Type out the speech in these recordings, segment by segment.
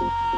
Away.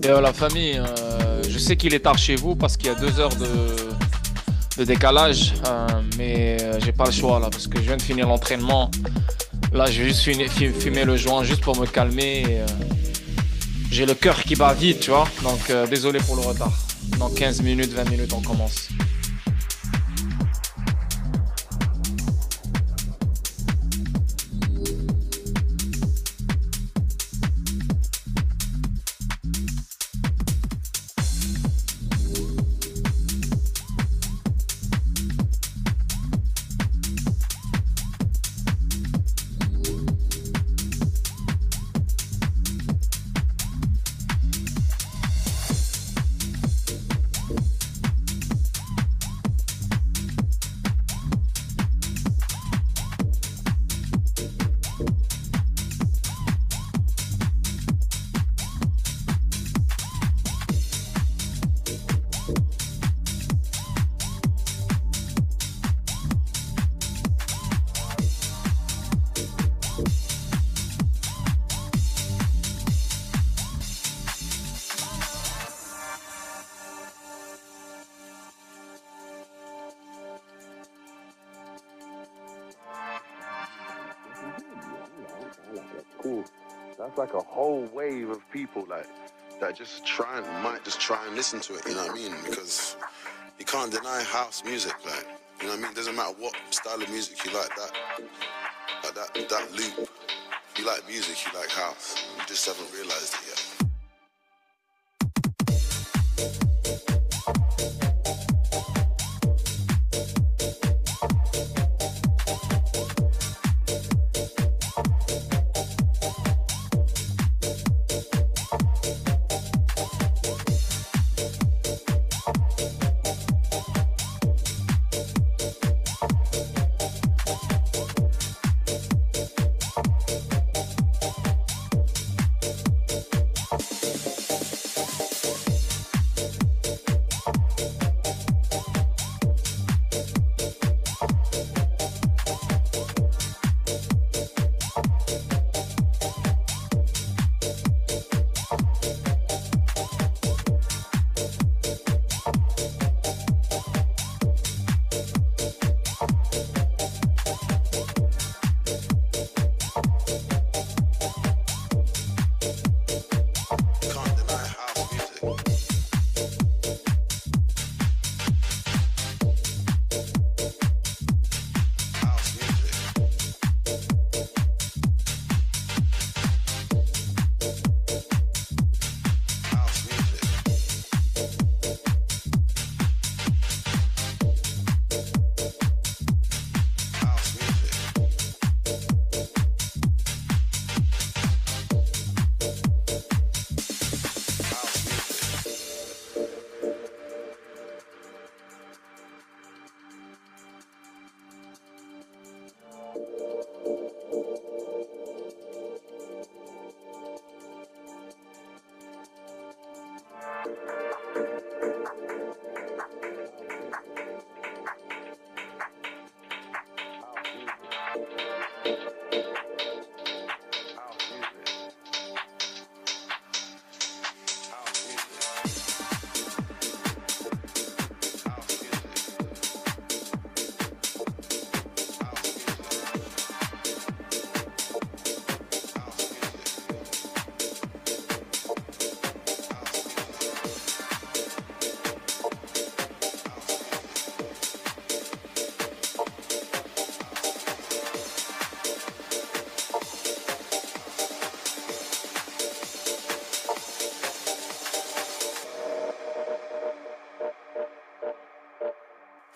Et la famille, je sais qu'il est tard chez vous parce qu'il y a 2 heures de décalage, mais j'ai pas le choix là parce que je viens de finir l'entraînement. Là, j'ai juste fumé le joint juste pour me calmer. J'ai le cœur qui bat vite, tu vois. Donc, désolé pour le retard. Dans 15 minutes, 20 minutes, on commence. Cool. That's like a whole wave of people like that might just try and listen to it, you know what I mean? Because you can't deny house music, like, you know what I mean? Doesn't matter what style of music you like, that loop. If you like music, you like house. You just haven't realized it yet.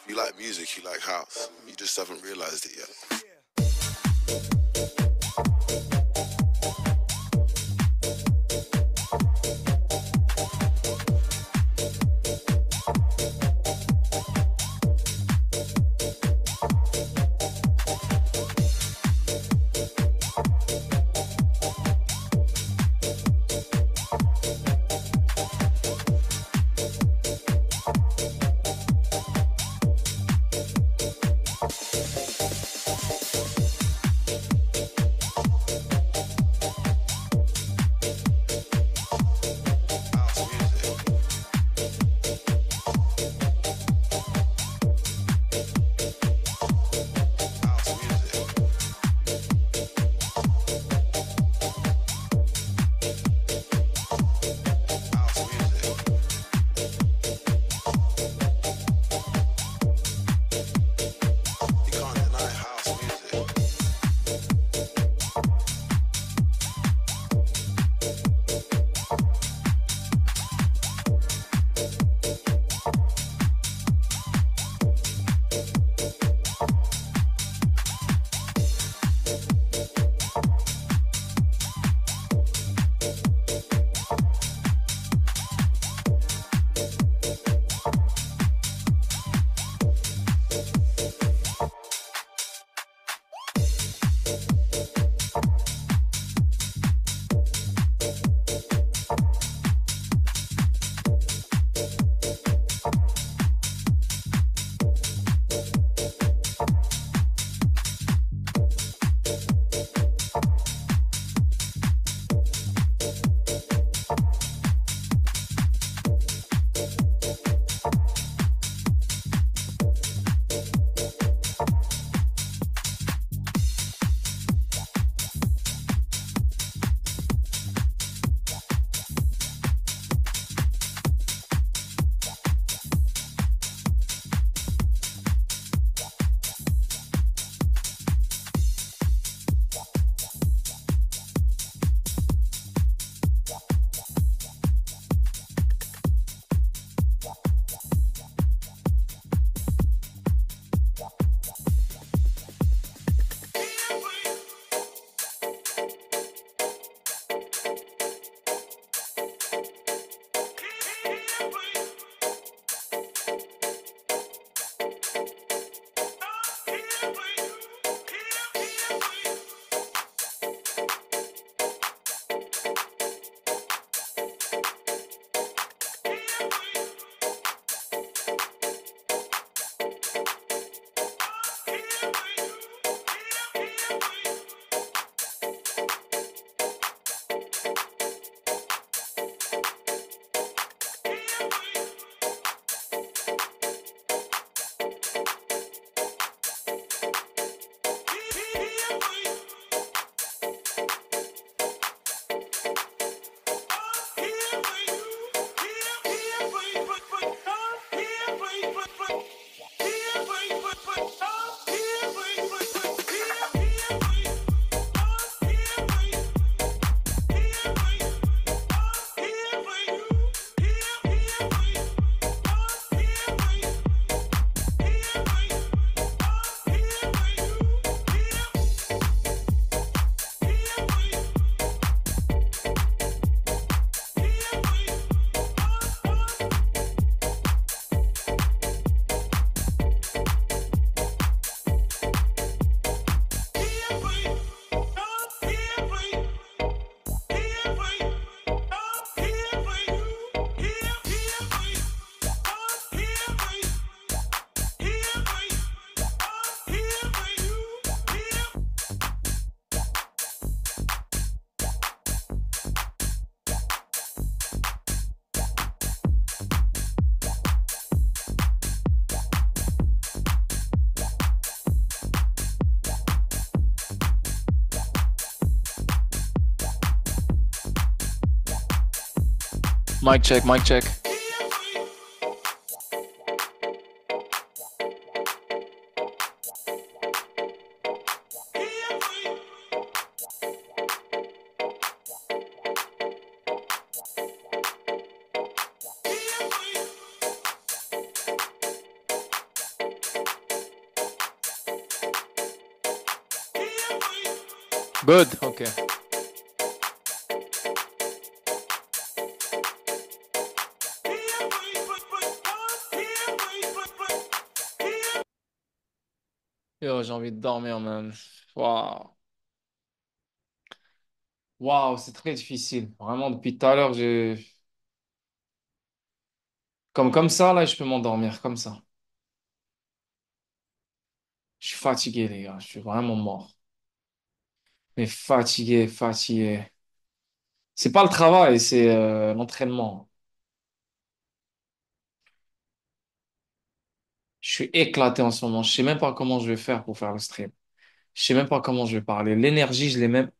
If you like music, you like house. You just haven't realized it yet. Mic check, mic check. Good, ok. Yo, j'ai envie de dormir, man. Waouh. Waouh, c'est très difficile. Vraiment, depuis tout à l'heure, j'ai... comme ça, là, je peux m'endormir, comme ça. Je suis fatigué, les gars. Je suis vraiment mort. Mais fatigué, fatigué. C'est pas le travail, c'est l'entraînement. Je suis éclaté en ce moment. Je sais même pas comment je vais faire pour faire le stream. Je sais même pas comment je vais parler. L'énergie, je l'ai même.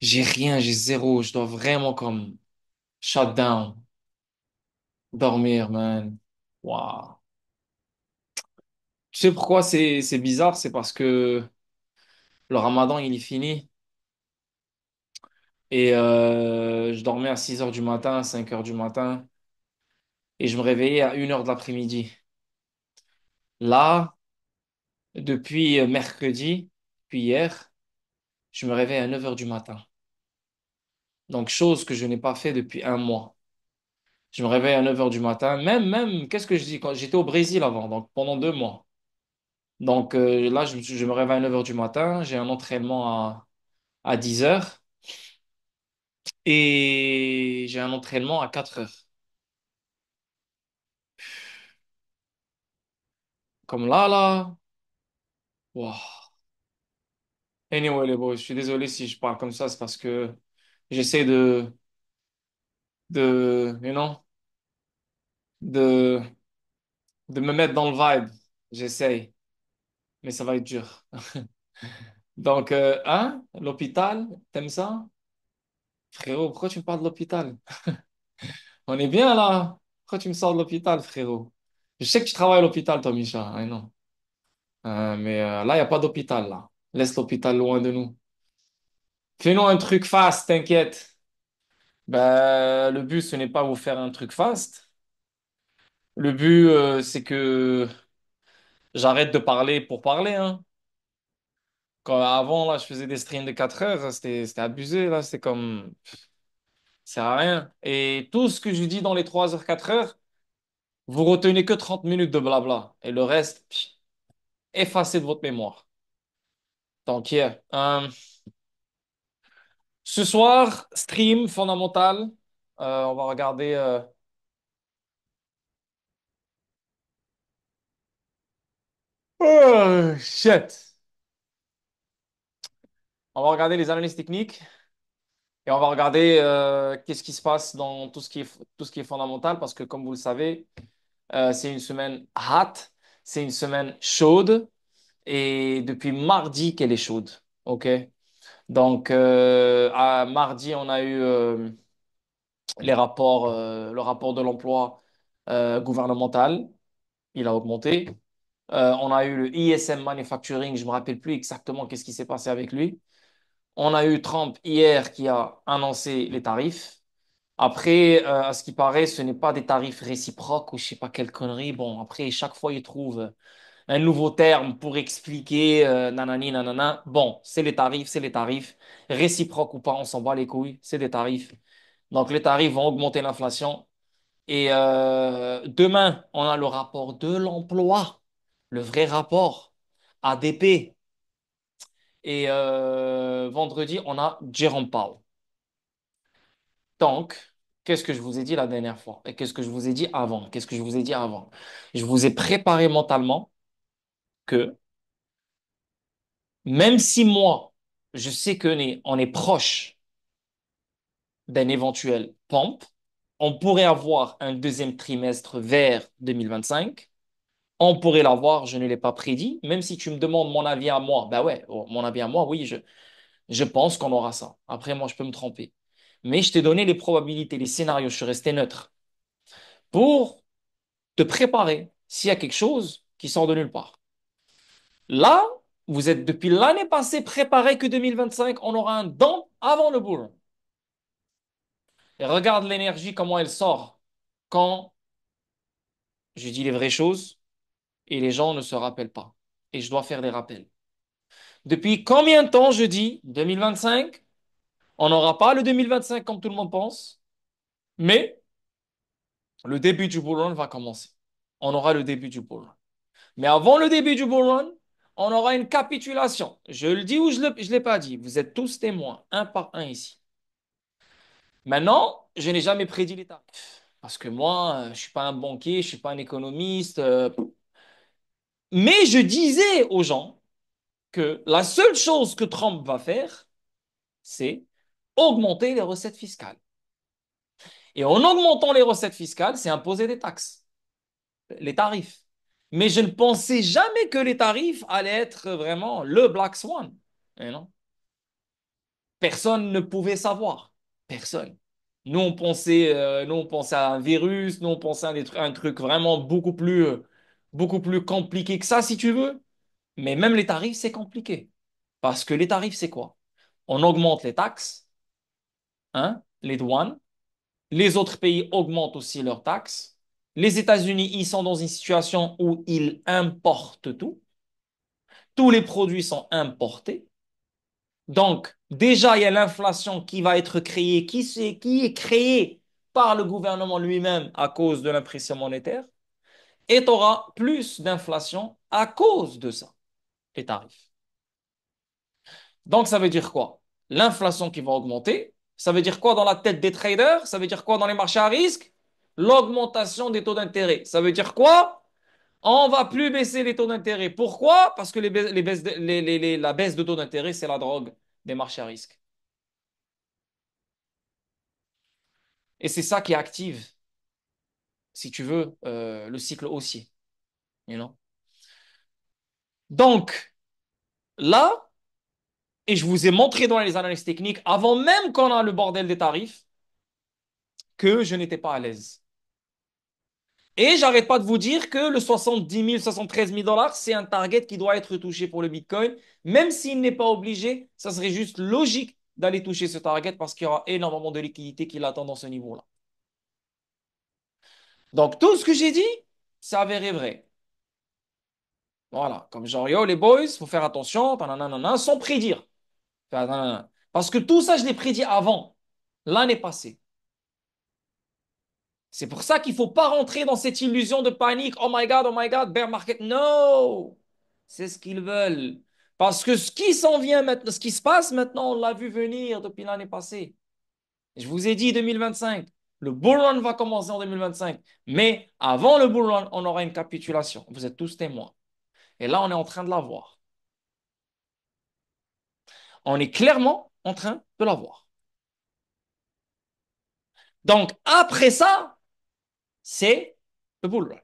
J'ai rien, j'ai zéro. Je dois vraiment comme shut down, dormir, man. Waouh. Tu sais pourquoi c'est bizarre? C'est parce que le ramadan, il est fini. Et je dormais à 6 heures du matin, 5 heures du matin. Et je me réveillais à 1 heure de l'après-midi. Là, depuis mercredi, puis hier, je me réveille à 9 heures du matin. Donc, chose que je n'ai pas fait depuis un mois. Je me réveille à 9 heures du matin. Même, qu'est-ce que je dis? Quand j'étais au Brésil avant, donc pendant 2 mois. Donc là, je me réveille à 9 heures du matin. J'ai un entraînement à 10 heures. Et j'ai un entraînement à 4 heures. Comme là. Wow. Anyway, les boys, je suis désolé si je parle comme ça. C'est parce que j'essaie you know, de, de me mettre dans le vibe. J'essaie. Mais ça va être dur. Donc, hein, l'hôpital, t'aimes ça? Frérot, pourquoi tu me parles de l'hôpital? On est bien là. Pourquoi tu me sors de l'hôpital, frérot? Je sais que tu travailles à l'hôpital, toi, Micha. Hein, non. Mais là, il n'y a pas d'hôpital, là. Laisse l'hôpital loin de nous. Fais-nous un truc fast, t'inquiète. Ben, le but, ce n'est pas vous faire un truc fast. Le but, c'est que j'arrête de parler pour parler, hein. Quand avant, là, je faisais des streams de 4 heures, c'était abusé, là. C'est comme, ça sert à rien. Et tout ce que je dis dans les 3 heures, 4 heures, vous retenez que 30 minutes de blabla. Et le reste, effacez de votre mémoire. Donc, yeah. Ce soir, stream fondamental. On va regarder. Oh, shit. On va regarder les analyses techniques et on va regarder qu'est-ce qui se passe dans tout ce qui est fondamental parce que, comme vous le savez, c'est une semaine hot, c'est une semaine chaude et depuis mardi qu'elle est chaude. OK? Donc, à mardi, on a eu le rapport de l'emploi gouvernemental. Il a augmenté. On a eu le ISM Manufacturing, je ne me rappelle plus exactement qu'est-ce qui s'est passé avec lui. On a eu Trump hier qui a annoncé les tarifs. Après, à ce qui paraît, ce n'est pas des tarifs réciproques ou je sais pas quelle connerie. Bon, après, chaque fois, ils trouvent un nouveau terme pour expliquer nanani, nanana. Bon, c'est les tarifs, c'est les tarifs. Réciproques ou pas, on s'en bat les couilles, c'est des tarifs. Donc, les tarifs vont augmenter l'inflation. Et demain, on a le rapport de l'emploi, le vrai rapport, ADP. Et vendredi, on a Jerome Powell. Donc, qu'est-ce que je vous ai dit la dernière fois? Et qu'est-ce que je vous ai dit avant? Qu'est-ce que je vous ai dit avant? Je vous ai préparé mentalement que même si moi, je sais on est proche d'un éventuel pump, on pourrait avoir un deuxième trimestre vers 2025. On pourrait l'avoir, je ne l'ai pas prédit. Même si tu me demandes mon avis à moi, bah ouais, mon avis à moi, oui, je pense qu'on aura ça. Après, moi, je peux me tromper. Mais je t'ai donné les probabilités, les scénarios, je suis resté neutre pour te préparer s'il y a quelque chose qui sort de nulle part. Là, vous êtes depuis l'année passée préparé que 2025, on aura un don avant le bull. Et regarde l'énergie, comment elle sort quand je dis les vraies choses et les gens ne se rappellent pas. Et je dois faire des rappels. Depuis combien de temps je dis 2025? On n'aura pas le 2025 comme tout le monde pense, mais le début du bull run va commencer. On aura le début du bull run. Mais avant le début du bull run, on aura une capitulation. Je le dis ou je ne l'ai pas dit. Vous êtes tous témoins, un par un ici. Maintenant, je n'ai jamais prédit les tarifs. Parce que moi, je ne suis pas un banquier, je ne suis pas un économiste. Mais je disais aux gens que la seule chose que Trump va faire, c'est augmenter les recettes fiscales. Et en augmentant les recettes fiscales, c'est imposer des taxes, les tarifs. Mais je ne pensais jamais que les tarifs allaient être vraiment le Black Swan. Et non, personne ne pouvait savoir. Personne. Nous, on pensait à un virus, nous, on pensait à un truc vraiment beaucoup plus compliqué que ça, si tu veux. Mais même les tarifs, c'est compliqué. Parce que les tarifs, c'est quoi? On augmente les taxes, hein, les douanes. Les autres pays augmentent aussi leurs taxes. Les États-Unis, ils sont dans une situation où ils importent tout. Tous les produits sont importés. Donc, déjà, il y a l'inflation qui va être créée, qui est créée par le gouvernement lui-même à cause de l'impression monétaire. Et tu auras plus d'inflation à cause de ça, les tarifs. Donc, ça veut dire quoi? L'inflation qui va augmenter. Ça veut dire quoi dans la tête des traders? Ça veut dire quoi dans les marchés à risque? L'augmentation des taux d'intérêt. Ça veut dire quoi? On va plus baisser les taux d'intérêt. Pourquoi? Parce que la baisse de taux d'intérêt, c'est la drogue des marchés à risque. Et c'est ça qui active, si tu veux, le cycle haussier. You know? Donc, là, et je vous ai montré dans les analyses techniques, avant même qu'on a le bordel des tarifs, que je n'étais pas à l'aise. Et j'arrête pas de vous dire que le 70 000, 73 000 dollars, c'est un target qui doit être touché pour le Bitcoin. Même s'il n'est pas obligé, ça serait juste logique d'aller toucher ce target parce qu'il y aura énormément de liquidités qui l'attendent dans ce niveau-là. Donc, tout ce que j'ai dit, c'est avéré vrai. Voilà. Comme genre, yo, les boys, faut faire attention, nanana, sans prédire. Parce que tout ça, je l'ai prédit avant, l'année passée. C'est pour ça qu'il ne faut pas rentrer dans cette illusion de panique. Oh my God, bear market. No! C'est ce qu'ils veulent. Parce que ce qui s'en vient maintenant, ce qui se passe maintenant, on l'a vu venir depuis l'année passée. Je vous ai dit 2025. Le bull run va commencer en 2025. Mais avant le bull run, on aura une capitulation. Vous êtes tous témoins. Et là, on est en train de la voir. On est clairement en train de la voir. Donc, après ça, c'est le bull run.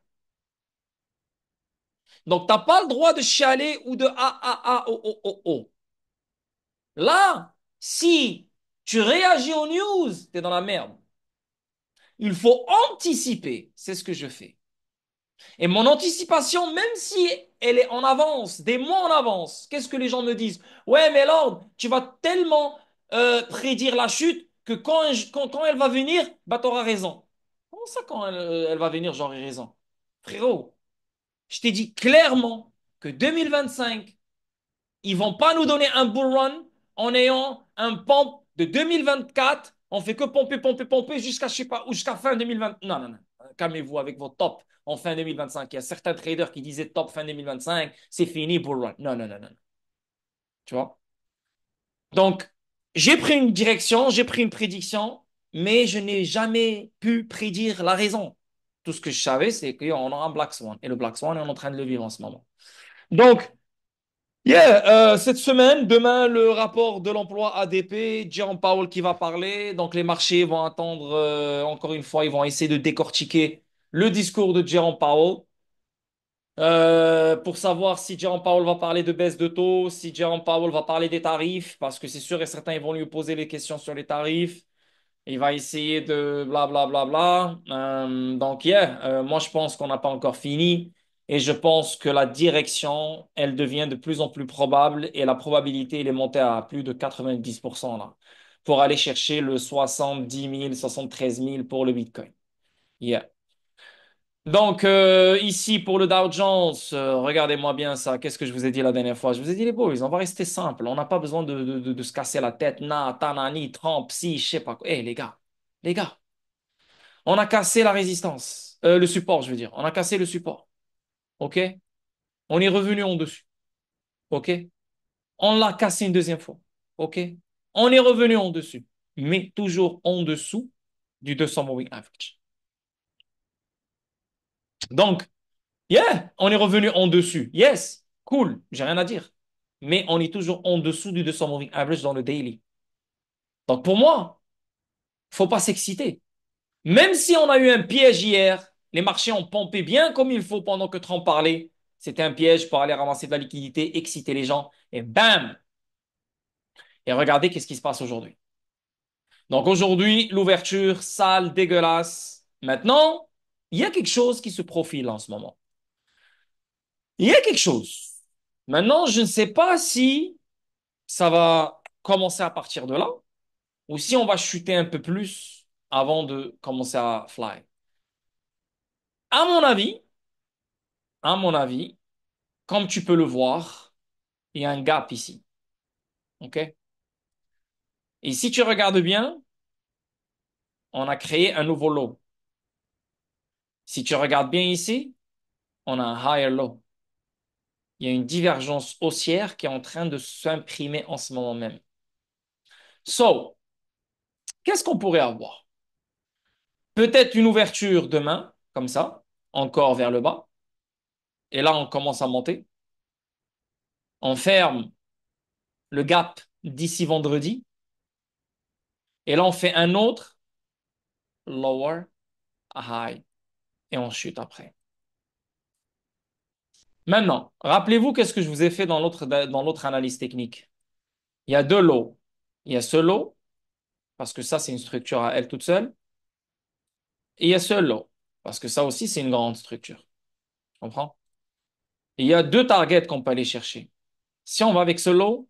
Donc, tu n'as pas le droit de chialer ou de oh. Là, si tu réagis aux news, tu es dans la merde. Il faut anticiper. C'est ce que je fais. Et mon anticipation, même si elle est en avance, des mois en avance, qu'est-ce que les gens me disent? Ouais, mais Lord, tu vas tellement prédire la chute que quand elle va venir, bah, tu auras raison. Comment ça, quand elle va venir, j'aurai raison? Frérot, je t'ai dit clairement que 2025, ils vont pas nous donner un bull run en ayant un pompe de 2024. On fait que pomper jusqu'à je sais pas jusqu'à fin 2020. Non, non, non. Calmez-vous avec vos tops en fin 2025. Il y a certains traders qui disaient top fin 2025, c'est fini bull run. Non, non, non, non. Tu vois? Donc, j'ai pris une direction, j'ai pris une prédiction, mais je n'ai jamais pu prédire la raison. Tout ce que je savais, c'est qu'on aura un Black Swan. Et le Black Swan, on est en train de le vivre en ce moment. Donc, yeah, cette semaine, demain, le rapport de l'emploi ADP, Jerome Powell qui va parler. Donc, les marchés vont attendre, encore une fois, ils vont essayer de décortiquer le discours de Jerome Powell pour savoir si Jerome Powell va parler de baisse de taux, si Jerome Powell va parler des tarifs, parce que c'est sûr et certain, ils vont lui poser les questions sur les tarifs. Il va essayer de bla bla bla bla. Donc, yeah, moi je pense qu'on n'a pas encore fini et je pense que la direction, elle devient de plus en plus probable et la probabilité, elle est montée à plus de 90% là pour aller chercher le 70 000, 73 000 pour le Bitcoin. Yeah. Donc, ici, pour le Dow Jones, regardez-moi bien ça. Qu'est-ce que je vous ai dit la dernière fois? Je vous ai dit, les boys, on va rester simple. On n'a pas besoin de se casser la tête. Na, tanani, Trump, si, je sais pas quoi. Eh, les gars, on a cassé la résistance. Le support, je veux dire. On a cassé le support. OK? On est revenu en dessus. OK? On l'a cassé une deuxième fois. OK? On est revenu en dessus. Mais toujours en dessous du 200 moving average. Donc, yeah, on est revenu en dessus. Yes, cool, j'ai rien à dire. Mais on est toujours en dessous du 200 moving average dans le daily. Donc pour moi, faut pas s'exciter. Même si on a eu un piège hier, les marchés ont pompé bien comme il faut pendant que Trump parlait. C'était un piège pour aller ramasser de la liquidité, exciter les gens, et bam! Et regardez qu'est-ce qui se passe aujourd'hui. Donc aujourd'hui, l'ouverture sale, dégueulasse. Maintenant, il y a quelque chose qui se profile en ce moment. Il y a quelque chose. Maintenant, je ne sais pas si ça va commencer à partir de là, ou si on va chuter un peu plus avant de commencer à fly. À mon avis, à mon avis, comme tu peux le voir, il y a un gap ici. OK? Et si tu regardes bien, on a créé un nouveau low. Si tu regardes bien ici, on a un higher low. Il y a une divergence haussière qui est en train de s'imprimer en ce moment même. So, qu'est-ce qu'on pourrait avoir? Peut-être une ouverture demain, comme ça, encore vers le bas. Et là, on commence à monter. On ferme le gap d'ici vendredi. Et là, on fait un autre lower high. Et on chute après. Maintenant, rappelez-vous qu'est-ce que je vous ai fait dans l'autre analyse technique. Il y a deux lows. Il y a ce low, parce que ça, c'est une structure à elle toute seule. Et il y a ce low, parce que ça aussi, c'est une grande structure. Tu comprends? Et il y a deux targets qu'on peut aller chercher. Si on va avec ce low,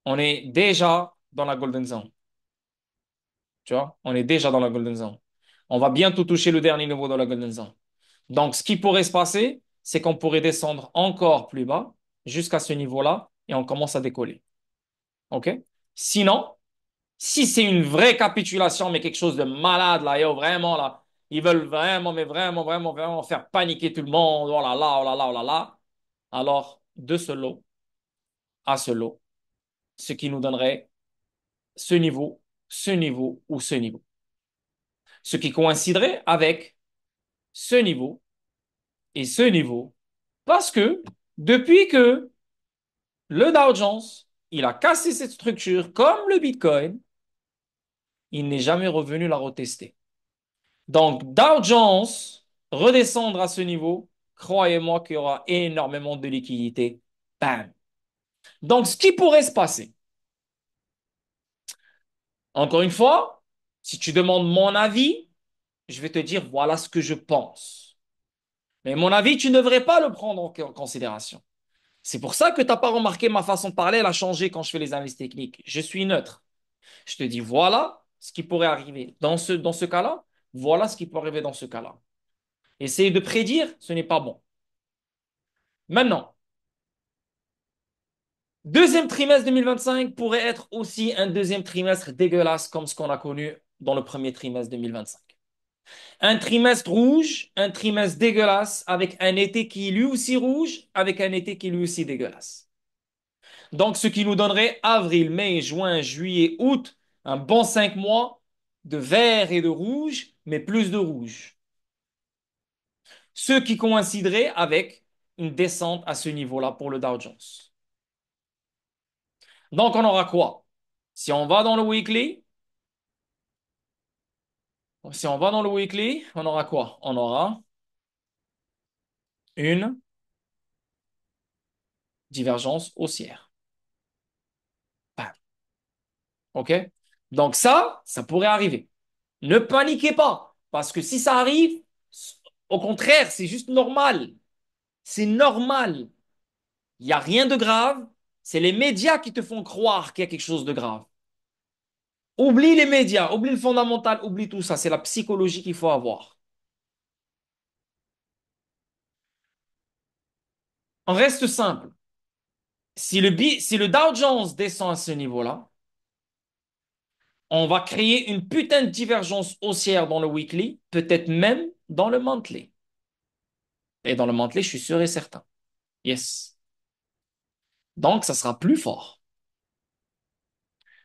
on est déjà dans la golden zone. Tu vois? On est déjà dans la golden zone. On va bientôt toucher le dernier niveau de la golden zone. Donc, ce qui pourrait se passer, c'est qu'on pourrait descendre encore plus bas jusqu'à ce niveau-là et on commence à décoller. OK? Sinon, si c'est une vraie capitulation, mais quelque chose de malade, là, yo, vraiment, là, ils veulent vraiment, mais vraiment, vraiment, vraiment faire paniquer tout le monde, oh là là, oh là là, oh là là, alors, de ce lot à ce lot, ce qui nous donnerait ce niveau ou ce niveau. Ce qui coïnciderait avec ce niveau et ce niveau, parce que depuis que le Dow Jones, il a cassé cette structure comme le Bitcoin, il n'est jamais revenu la retester. Donc, Dow Jones, redescendre à ce niveau, croyez-moi qu'il y aura énormément de liquidités. Bam. Donc, ce qui pourrait se passer, encore une fois, si tu demandes mon avis, je vais te dire voilà ce que je pense. Mais mon avis, tu ne devrais pas le prendre en considération. C'est pour ça que tu n'as pas remarqué ma façon de parler, elle a changé quand je fais les analyses techniques. Je suis neutre. Je te dis, voilà ce qui pourrait arriver dans ce cas-là. Voilà ce qui peut arriver dans ce cas-là. Essayer de prédire, ce n'est pas bon. Maintenant, deuxième trimestre 2025 pourrait être aussi un deuxième trimestre dégueulasse comme ce qu'on a connu dans le premier trimestre 2025. Un trimestre rouge, un trimestre dégueulasse, avec un été qui est lui aussi rouge, avec un été qui est lui aussi dégueulasse. Donc, ce qui nous donnerait avril, mai, juin, juillet, août, un bon 5 mois de vert et de rouge, mais plus de rouge. Ce qui coïnciderait avec une descente à ce niveau-là pour le Dow Jones. Donc, on aura quoi? Si on va dans le weekly, on aura quoi? On aura une divergence haussière. Bam. OK? Donc ça pourrait arriver. Ne paniquez pas, parce que si ça arrive, au contraire, c'est juste normal. C'est normal. Il n'y a rien de grave. C'est les médias qui te font croire qu'il y a quelque chose de grave. Oublie les médias, oublie le fondamental, oublie tout ça. C'est la psychologie qu'il faut avoir. On reste simple. Si le Dow Jones descend à ce niveau-là, on va créer une putain de divergence haussière dans le weekly, peut-être même dans le monthly. Et dans le monthly, je suis sûr et certain. Yes. Donc, ça sera plus fort.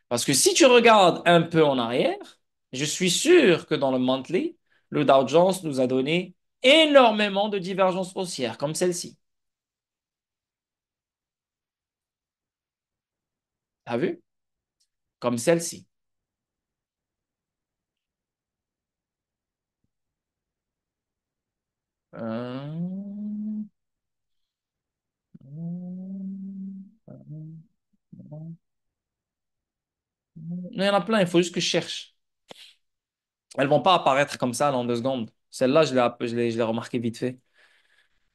Parce que si tu regardes un peu en arrière, je suis sûr que dans le monthly, le Dow Jones nous a donné énormément de divergences haussières, comme celle-ci. T'as vu? Comme celle-ci. Il y en a plein, il faut juste que je cherche. Elles vont pas apparaître comme ça là, en 2 secondes. Celle-là, je l'ai remarqué vite fait.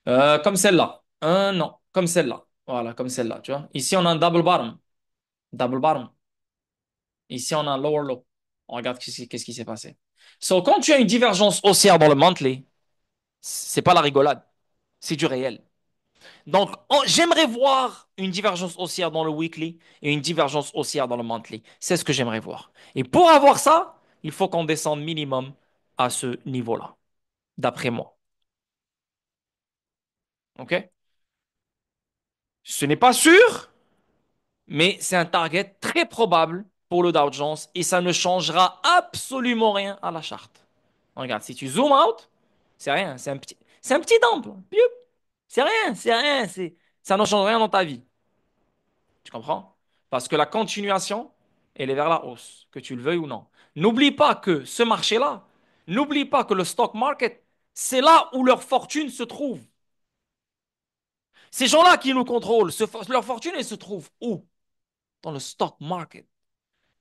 Comme celle-là. Non, comme celle-là. Voilà, comme celle-là, tu vois. Ici, on a un double bottom. Double bottom. Ici, on a un lower low. On regarde qu'est-ce qui s'est passé. So, quand tu as une divergence haussière dans le monthly, c'est pas la rigolade. C'est du réel. Donc, j'aimerais voir une divergence haussière dans le weekly et une divergence haussière dans le monthly. C'est ce que j'aimerais voir. Et pour avoir ça, il faut qu'on descende minimum à ce niveau-là, d'après moi. OK? Ce n'est pas sûr, mais c'est un target très probable pour le Dow Jones et ça ne changera absolument rien à la charte. Regarde, si tu zoom out, c'est rien, c'est un petit dump. Piou. C'est rien, ça ne change rien dans ta vie. Tu comprends? Parce que la continuation, elle est vers la hausse, que tu le veuilles ou non. N'oublie pas que ce marché-là, n'oublie pas que le stock market, c'est là où leur fortune se trouve. Ces gens-là qui nous contrôlent, leur fortune, elle se trouve où? Dans le stock market.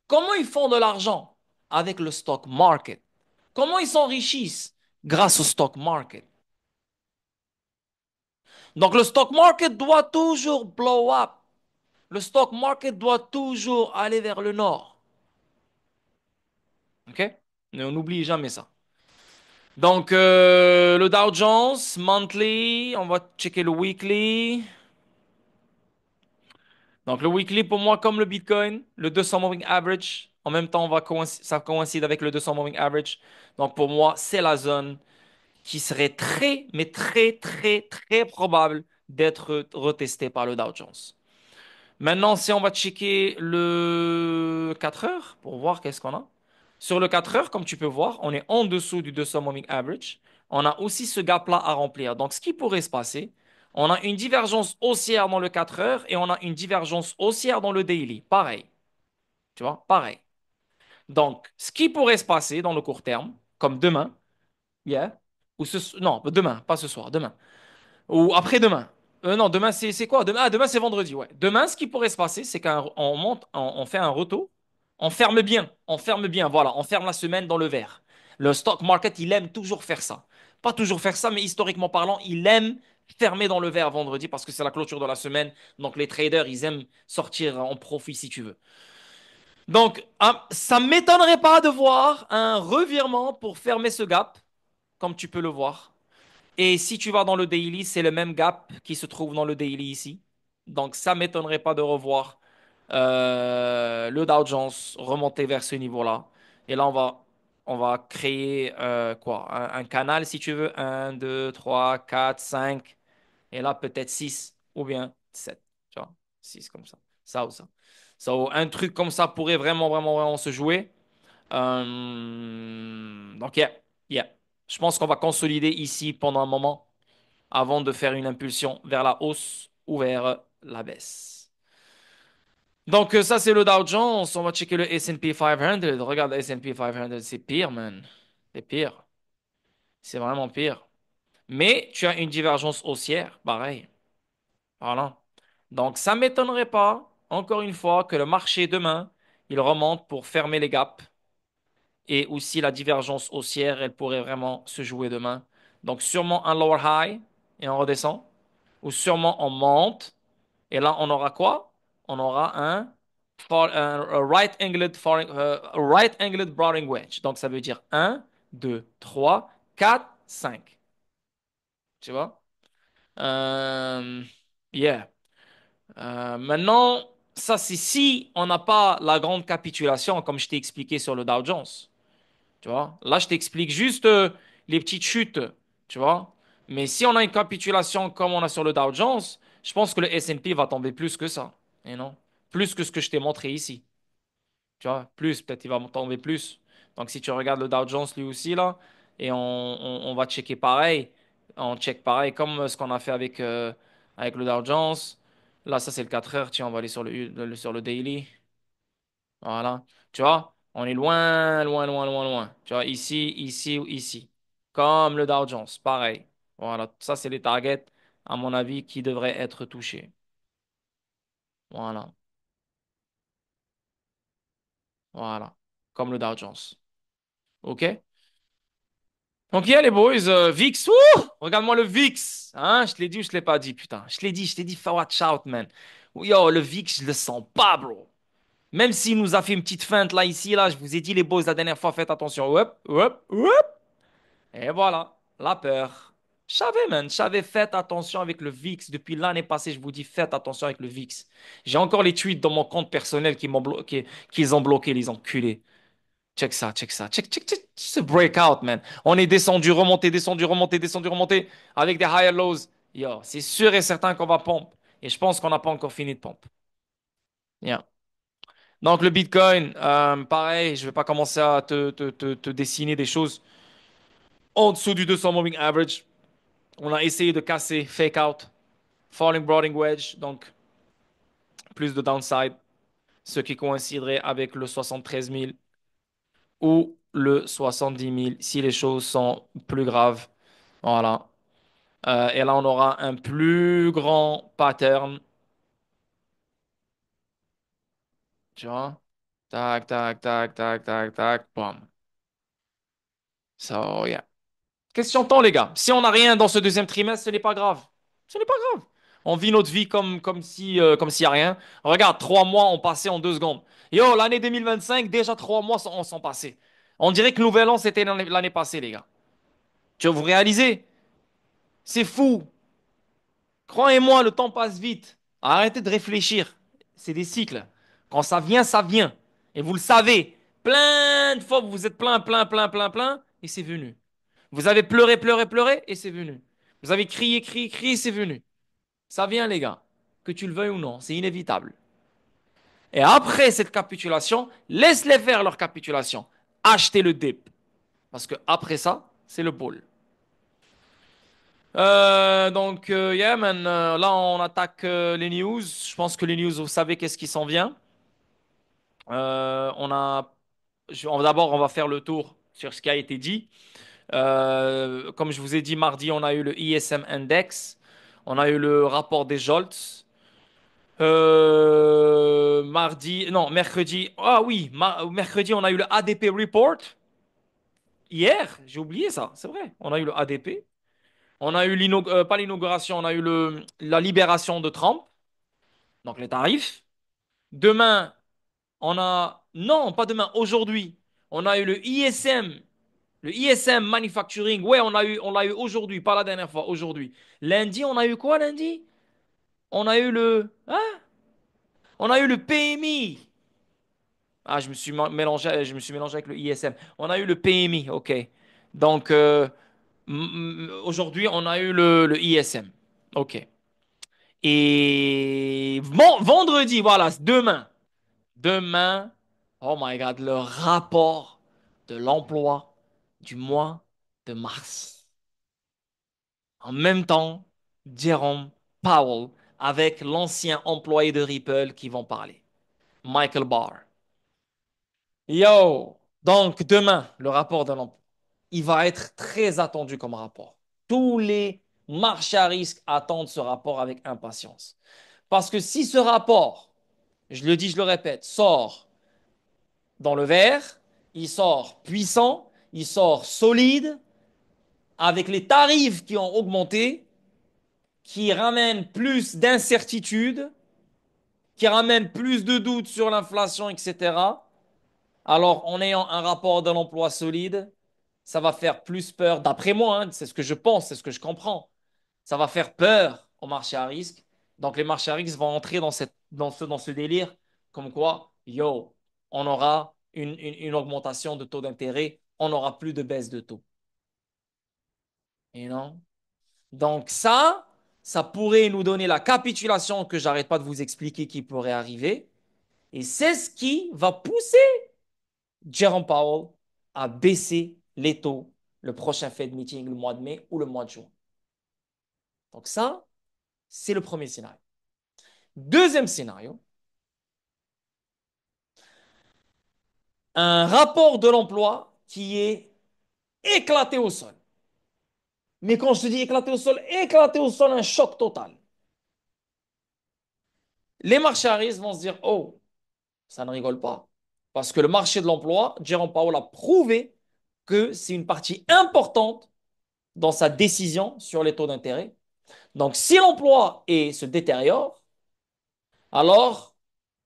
Comment ils font de l'argent? Avec le stock market. Comment ils s'enrichissent? Grâce au stock market. Donc le stock market doit toujours blow up. Le stock market doit toujours aller vers le nord. OK? Et on n'oublie jamais ça. Donc, le Dow Jones, monthly, on va checker le weekly. Donc, le weekly, pour moi, comme le Bitcoin, le 200 moving average, en même temps, ça coïncide avec le 200 moving average. Donc, pour moi, c'est la zone qui serait très, mais très, très, très probable d'être retestée par le Dow Jones. Maintenant, si on va checker le 4 heures pour voir qu'est-ce qu'on a. Sur le 4 heures, comme tu peux voir, on est en dessous du 200 moving average. On a aussi ce gap-là à remplir. Donc, ce qui pourrait se passer, on a une divergence haussière dans le 4 heures et on a une divergence haussière dans le daily. Pareil. Tu vois, pareil. Donc, ce qui pourrait se passer dans le court terme, comme demain, yeah, non, demain, pas ce soir, demain. Ou après-demain. Non, demain, c'est quoi? Demain, c'est vendredi, ouais. Demain, ce qui pourrait se passer, c'est qu'on monte, on fait un retour, on ferme bien, voilà, on ferme la semaine dans le vert. Le stock market, il aime toujours faire ça. Pas toujours faire ça, mais historiquement parlant, il aime fermer dans le vert vendredi parce que c'est la clôture de la semaine. Donc, les traders, ils aiment sortir en profit si tu veux. Donc, ça ne m'étonnerait pas de voir un revirement pour fermer ce gap, comme tu peux le voir. Et si tu vas dans le daily, c'est le même gap qui se trouve dans le daily ici. Donc, ça m'étonnerait pas de revoir le Dow Jones remonter vers ce niveau-là. Et là, on va créer quoi? Un canal, si tu veux. Un, 2, 3, 4, 5. Et là, peut-être 6 ou bien 7. Tu vois? 6 comme ça. Ça ou ça. So, un truc comme ça pourrait vraiment, vraiment, vraiment se jouer. Donc, yeah, yeah. Je pense qu'on va consolider ici pendant un moment avant de faire une impulsion vers la hausse ou vers la baisse. Donc, ça, c'est le Dow Jones. On va checker le S&P 500. Regarde le S&P 500, c'est pire, man. C'est pire. C'est vraiment pire. Mais tu as une divergence haussière, pareil. Voilà. Donc, ça ne m'étonnerait pas, encore une fois, que le marché demain, il remonte pour fermer les gaps. Et aussi la divergence haussière, elle pourrait vraiment se jouer demain. Donc sûrement un lower high et on redescend. Ou sûrement on monte. Et là, on aura quoi? On aura un right angled broadening wedge. Donc ça veut dire un, 2, 3, 4, 5. Tu vois? Euh, yeah. Maintenant, ça c'est si on n'a pas la grande capitulation, comme je t'ai expliqué sur le Dow Jones. Tu vois? Là, je t'explique juste les petites chutes. Tu vois? Mais si on a une capitulation comme on a sur le Dow Jones, je pense que le S&P va tomber plus que ça. Et non? Plus que ce que je t'ai montré ici. Tu vois? Plus, peut-être il va tomber plus. Donc, si tu regardes le Dow Jones lui aussi, là, et on va checker pareil. On check pareil, comme ce qu'on a fait avec le Dow Jones. Là, ça, c'est le 4 heures. Tiens, on va aller sur le daily. Voilà. Tu vois, on est loin, loin, loin, loin, loin. Tu vois, ici, ici ou ici. Comme le Dow Jones, pareil. Voilà. Ça, c'est les targets, à mon avis, qui devraient être touchés. Voilà. Voilà. Comme le Dow Jones. OK? Donc, il y a les boys. VIX. Ouh! Regarde-moi le VIX. Hein? Je te l'ai dit ou je te l'ai pas dit, putain. Je t'ai dit, watch out, man. Yo, le VIX, je le sens pas, bro. Même s'il nous a fait une petite feinte là, ici, là, je vous ai dit, les boys, la dernière fois, faites attention. Hop, hop, hop. Et voilà, la peur. Je savais, man, je savais, faites attention avec le VIX. Depuis l'année passée, je vous dis, faites attention avec le VIX. J'ai encore les tweets dans mon compte personnel qui m'ont bloqué, qu'ils ont bloqué, les enculés. Check ça, check ça. Check ce breakout, man. On est descendu, remonté, descendu, remonté, descendu, remonté, avec des higher lows. Yo, c'est sûr et certain qu'on va pump. Et je pense qu'on n'a pas encore fini de pump. Yeah. Donc, le Bitcoin, pareil, je vais pas commencer à te dessiner des choses en dessous du 200 moving average. On a essayé de casser fake out, falling broadening wedge, donc plus de downside, ce qui coïnciderait avec le 73 000 ou le 70 000 si les choses sont plus graves. Voilà. Et là, on aura un plus grand pattern. Tu vois? Tac, tac, tac, tac, tac, tac, bam. So, yeah. Question de temps, les gars. Si on n'a rien dans ce deuxième trimestre, ce n'est pas grave. Ce n'est pas grave. On vit notre vie comme s'il n'y a rien. Regarde, 3 mois ont passé en 2 secondes. Yo, l'année 2025, déjà 3 mois sont passés. On dirait que le Nouvel An, c'était l'année passée, les gars. Tu vous réalisez? C'est fou. Croyez-moi, le temps passe vite. Arrêtez de réfléchir. C'est des cycles. Quand ça vient, ça vient. Et vous le savez. Plein de fois, vous vous êtes plein, plein, plein, plein, plein, et c'est venu. Vous avez pleuré, pleuré, pleuré, et c'est venu. Vous avez crié, crié, crié, c'est venu. Ça vient, les gars. Que tu le veuilles ou non, c'est inévitable. Et après cette capitulation, laisse-les faire leur capitulation. Achetez le dip. Parce que après ça, c'est le bull. Yeah, man, là, on attaque les news. Je pense que les news, vous savez qu'est-ce qui s'en vient. On a, D'abord, on va faire le tour sur ce qui a été dit. Comme je vous ai dit, mardi, on a eu le ISM Index. On a eu le rapport des Jolts. Mardi, non, mercredi. Ah oui, mercredi, on a eu le ADP Report. Hier, j'ai oublié ça, c'est vrai. On a eu le ADP. On a eu pas l'inauguration, on a eu la libération de Trump, donc les tarifs. Demain, non, pas demain, aujourd'hui, on a eu le ISM Manufacturing. Ouais, on l'a eu aujourd'hui, pas la dernière fois, aujourd'hui. Lundi, on a eu quoi lundi? On a eu on a eu le PMI. Ah, je me suis mélangé avec le ISM. On a eu le PMI, ok. Donc, aujourd'hui, on a eu le ISM. Ok. Et bon, vendredi, voilà, demain. Demain, oh my God, le rapport de l'emploi du mois de mars. En même temps, Jerome Powell avec l'ancien employé de Ripple qui vont parler, Michael Barr. Yo, donc demain, le rapport de l'emploi, il va être très attendu comme rapport. Tous les marchés à risque attendent ce rapport avec impatience. Parce que si ce rapport, je le dis, je le répète, sort dans le vert, il sort puissant, il sort solide, avec les tarifs qui ont augmenté, qui ramènent plus d'incertitudes, qui ramènent plus de doutes sur l'inflation, etc. Alors, en ayant un rapport de l'emploi solide, ça va faire plus peur, d'après moi, hein, c'est ce que je pense, c'est ce que je comprends. Ça va faire peur au marché à risque. Donc, les marchés à risque vont entrer dans ce délire, comme quoi, yo, on aura une augmentation de taux d'intérêt, on n'aura plus de baisse de taux. Et non? Donc, ça pourrait nous donner la capitulation que j'arrête pas de vous expliquer qui pourrait arriver. Et c'est ce qui va pousser Jerome Powell à baisser les taux le prochain Fed meeting le mois de mai ou le mois de juin. Donc ça, c'est le premier scénario. Deuxième scénario, un rapport de l'emploi qui est éclaté au sol. Mais quand je te dis éclaté au sol, un choc total. Les marchés à risque vont se dire, oh, ça ne rigole pas. Parce que le marché de l'emploi, Jerome Powell a prouvé que c'est une partie importante dans sa décision sur les taux d'intérêt. Donc, si l'emploi se détériore, alors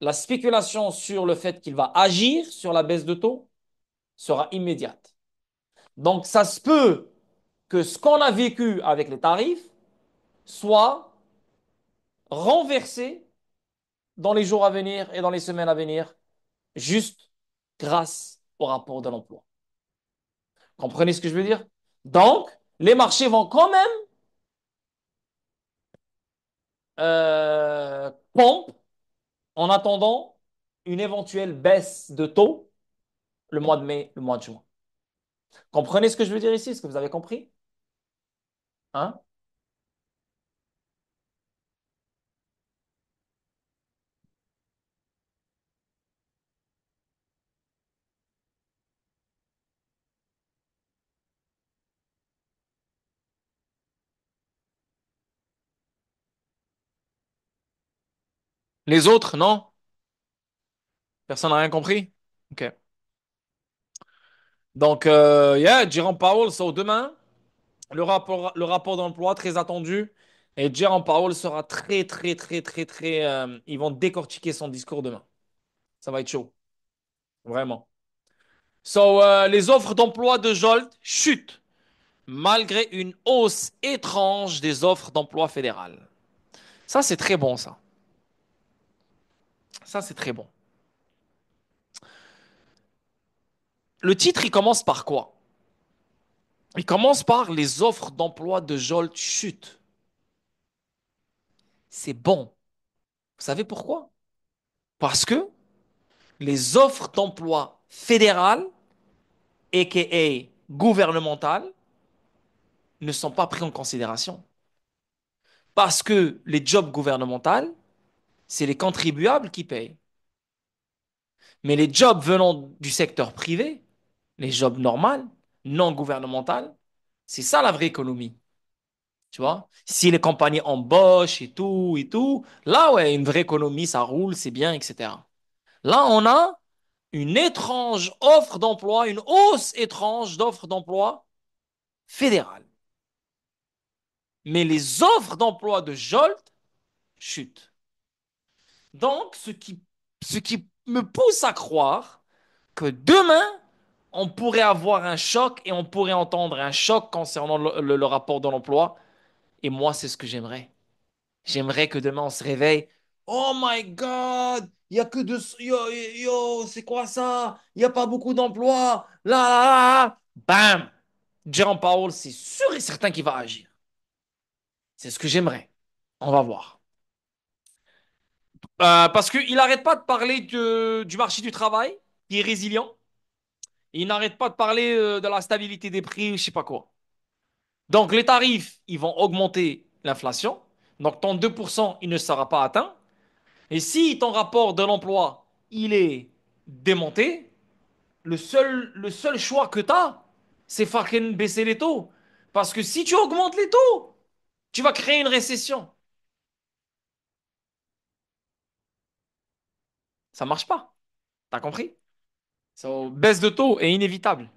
la spéculation sur le fait qu'il va agir sur la baisse de taux sera immédiate. Donc, ça se peut que ce qu'on a vécu avec les tarifs soit renversé dans les jours à venir et dans les semaines à venir, juste grâce au rapport de l'emploi. Comprenez ce que je veux dire? Donc, les marchés vont quand même pompe en attendant une éventuelle baisse de taux le mois de mai, le mois de juin. Comprenez ce que je veux dire ici? Est-ce que vous avez compris? Hein? Les autres, non? Personne n'a rien compris? OK. Donc, yeah, Jerome Powell sort demain. Le rapport d'emploi très attendu. Et Jerome Powell sera très, très, très, très, très. Ils vont décortiquer son discours demain. Ça va être chaud. Vraiment. So, les offres d'emploi de Jolt chutent malgré une hausse étrange des offres d'emploi fédérales. Ça, c'est très bon, ça. Ça, c'est très bon. Le titre, il commence par quoi? Il commence par les offres d'emploi de Jolt chutent. C'est bon. Vous savez pourquoi? Parce que les offres d'emploi fédérales, a.k.a. gouvernementales, ne sont pas prises en considération. Parce que les jobs gouvernementaux, c'est les contribuables qui payent. Mais les jobs venant du secteur privé, les jobs normaux, non gouvernementaux, c'est ça la vraie économie. Tu vois? Si les compagnies embauchent et tout, là, ouais, une vraie économie, ça roule, c'est bien, etc. Là, on a une étrange offre d'emploi, une hausse étrange d'offres d'emploi fédérales. Mais les offres d'emploi de Jolt chutent. Donc, ce qui me pousse à croire que demain, on pourrait avoir un choc et on pourrait entendre un choc concernant le rapport de l'emploi. Et moi, c'est ce que j'aimerais. J'aimerais que demain, on se réveille. Oh my God! Il n'y a que deux. Yo, yo, c'est quoi ça? Il n'y a pas beaucoup d'emplois. Là, là, là. Bam! Jerome Powell, c'est sûr et certain qu'il va agir. C'est ce que j'aimerais. On va voir. Parce qu'il n'arrête pas de parler du marché du travail, qui est résilient. Et il n'arrête pas de parler de la stabilité des prix, je sais pas quoi. Donc les tarifs, ils vont augmenter l'inflation. Donc ton 2%, il ne sera pas atteint. Et si ton rapport de l'emploi, il est démonté, le seul choix que tu as, c'est fucking baisser les taux. Parce que si tu augmentes les taux, tu vas créer une récession. Ça marche pas. T'as compris? So, baisse de taux est inévitable.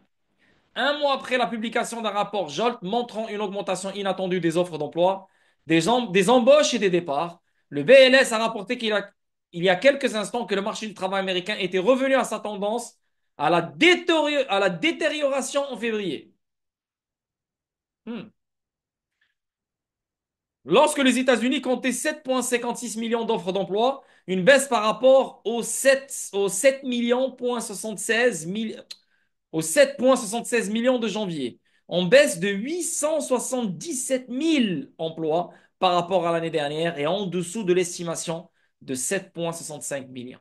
Un mois après la publication d'un rapport Jolt montrant une augmentation inattendue des offres d'emploi, des embauches et des départs, le BLS a rapporté il y a quelques instants que le marché du travail américain était revenu à sa tendance à la détérioration en février. Hmm. Lorsque les États-Unis comptaient 7,56 millions d'offres d'emploi, une baisse par rapport aux 7 millions, 76 aux 7,76 millions de janvier, en baisse de 877 000 emplois par rapport à l'année dernière et en dessous de l'estimation de 7,65 millions.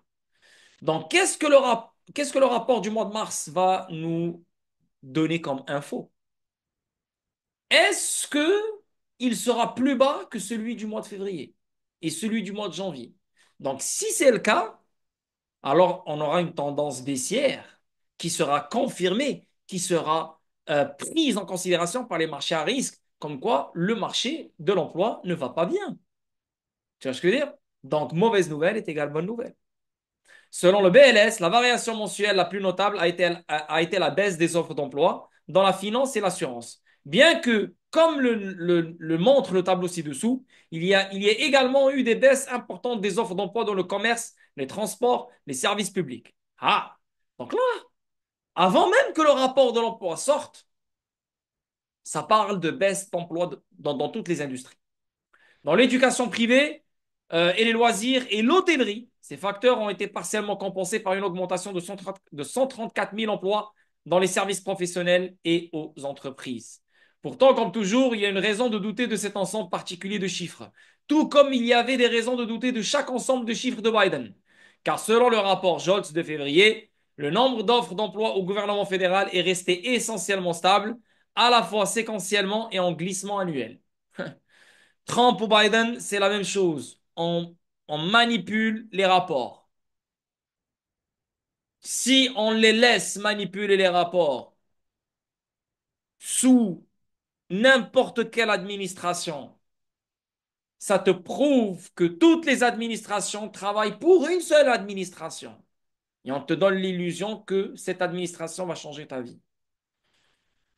Donc, qu'est-ce que le rapport du mois de mars va nous donner comme info? Est-ce que il sera plus bas que celui du mois de février et celui du mois de janvier? Donc, si c'est le cas, alors on aura une tendance baissière qui sera confirmée, qui sera prise en considération par les marchés à risque, comme quoi le marché de l'emploi ne va pas bien. Tu vois ce que je veux dire? Donc, mauvaise nouvelle est égale bonne nouvelle. Selon le BLS, la variation mensuelle la plus notable a été la baisse des offres d'emploi dans la finance et l'assurance. Bien que, comme le montre le tableau ci-dessous, il y a également eu des baisses importantes des offres d'emploi dans le commerce, les transports, les services publics. Ah, donc là, avant même que le rapport de l'emploi sorte, ça parle de baisse d'emploi dans toutes les industries. Dans l'éducation privée et les loisirs et l'hôtellerie, ces facteurs ont été partiellement compensés par une augmentation de 134 000 emplois dans les services professionnels et aux entreprises. Pourtant, comme toujours, il y a une raison de douter de cet ensemble particulier de chiffres, tout comme il y avait des raisons de douter de chaque ensemble de chiffres de Biden. Car selon le rapport Jolts de février, le nombre d'offres d'emploi au gouvernement fédéral est resté essentiellement stable, à la fois séquentiellement et en glissement annuel. Trump ou Biden, c'est la même chose. On manipule les rapports. Si on les laisse manipuler les rapports sous n'importe quelle administration, ça te prouve que toutes les administrations travaillent pour une seule administration. Et on te donne l'illusion que cette administration va changer ta vie.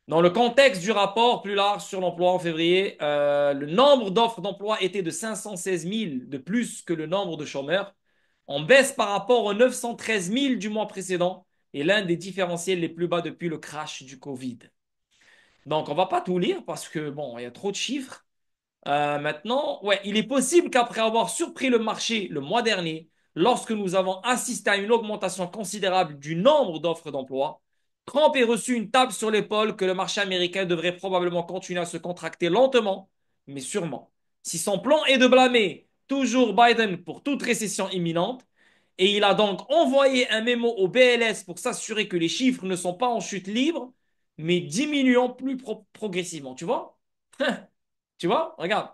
Dans le contexte du rapport plus large sur l'emploi en février, le nombre d'offres d'emploi était de 516 000 de plus que le nombre de chômeurs, en baisse par rapport aux 913 000 du mois précédent et l'un des différentiels les plus bas depuis le crash du Covid. Donc, on va pas tout lire parce que, bon, il y a trop de chiffres. Maintenant, ouais, il est possible qu'après avoir surpris le marché le mois dernier, lorsque nous avons assisté à une augmentation considérable du nombre d'offres d'emploi, Trump ait reçu une tape sur l'épaule que le marché américain devrait probablement continuer à se contracter lentement, mais sûrement. Si son plan est de blâmer toujours Biden pour toute récession imminente, et il a donc envoyé un mémo au BLS pour s'assurer que les chiffres ne sont pas en chute libre, mais diminuant plus progressivement. Tu vois? Tu vois, regarde.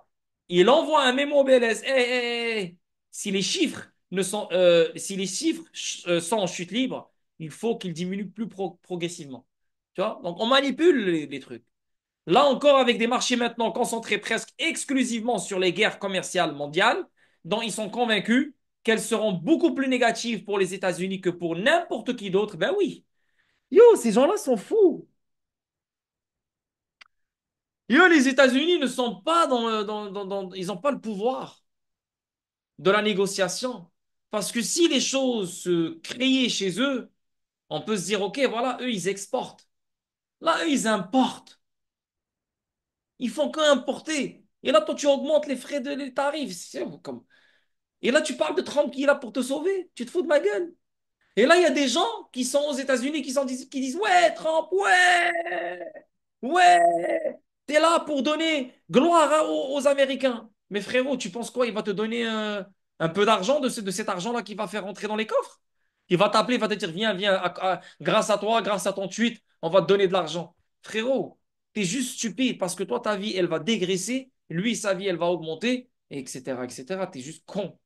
Il envoie un mémo au BLS. Hey, hey, hey, hey. Si les chiffres si les chiffres sont en chute libre, il faut qu'ils diminuent plus progressivement. Tu vois? Donc, on manipule les trucs. Là encore, avec des marchés maintenant concentrés presque exclusivement sur les guerres commerciales mondiales, dont ils sont convaincus qu'elles seront beaucoup plus négatives pour les États-Unis que pour n'importe qui d'autre, ben oui. Yo, ces gens-là sont fous. Yo, les États-Unis ne sont pas ils n'ont pas le pouvoir de la négociation. Parce que si les choses se créaient chez eux, on peut se dire, OK, voilà, eux, ils exportent. Là, eux, ils importent. Ils font qu'importer. Et là, toi, tu augmentes les frais les tarifs. Comme... Et là, tu parles de Trump qui est là pour te sauver. Tu te fous de ma gueule. Et là, il y a des gens qui sont aux États-Unis qui disent, ouais, Trump, ouais, ouais, t'es là pour donner gloire aux Américains. Mais frérot, tu penses quoi? Il va te donner un peu d'argent de cet argent-là qui va faire rentrer dans les coffres? Il va t'appeler, il va te dire, viens, viens, grâce à toi, grâce à ton tweet, on va te donner de l'argent. Frérot, t'es juste stupide parce que toi, ta vie, elle va dégraisser, lui, sa vie, elle va augmenter, etc., etc. T'es juste con.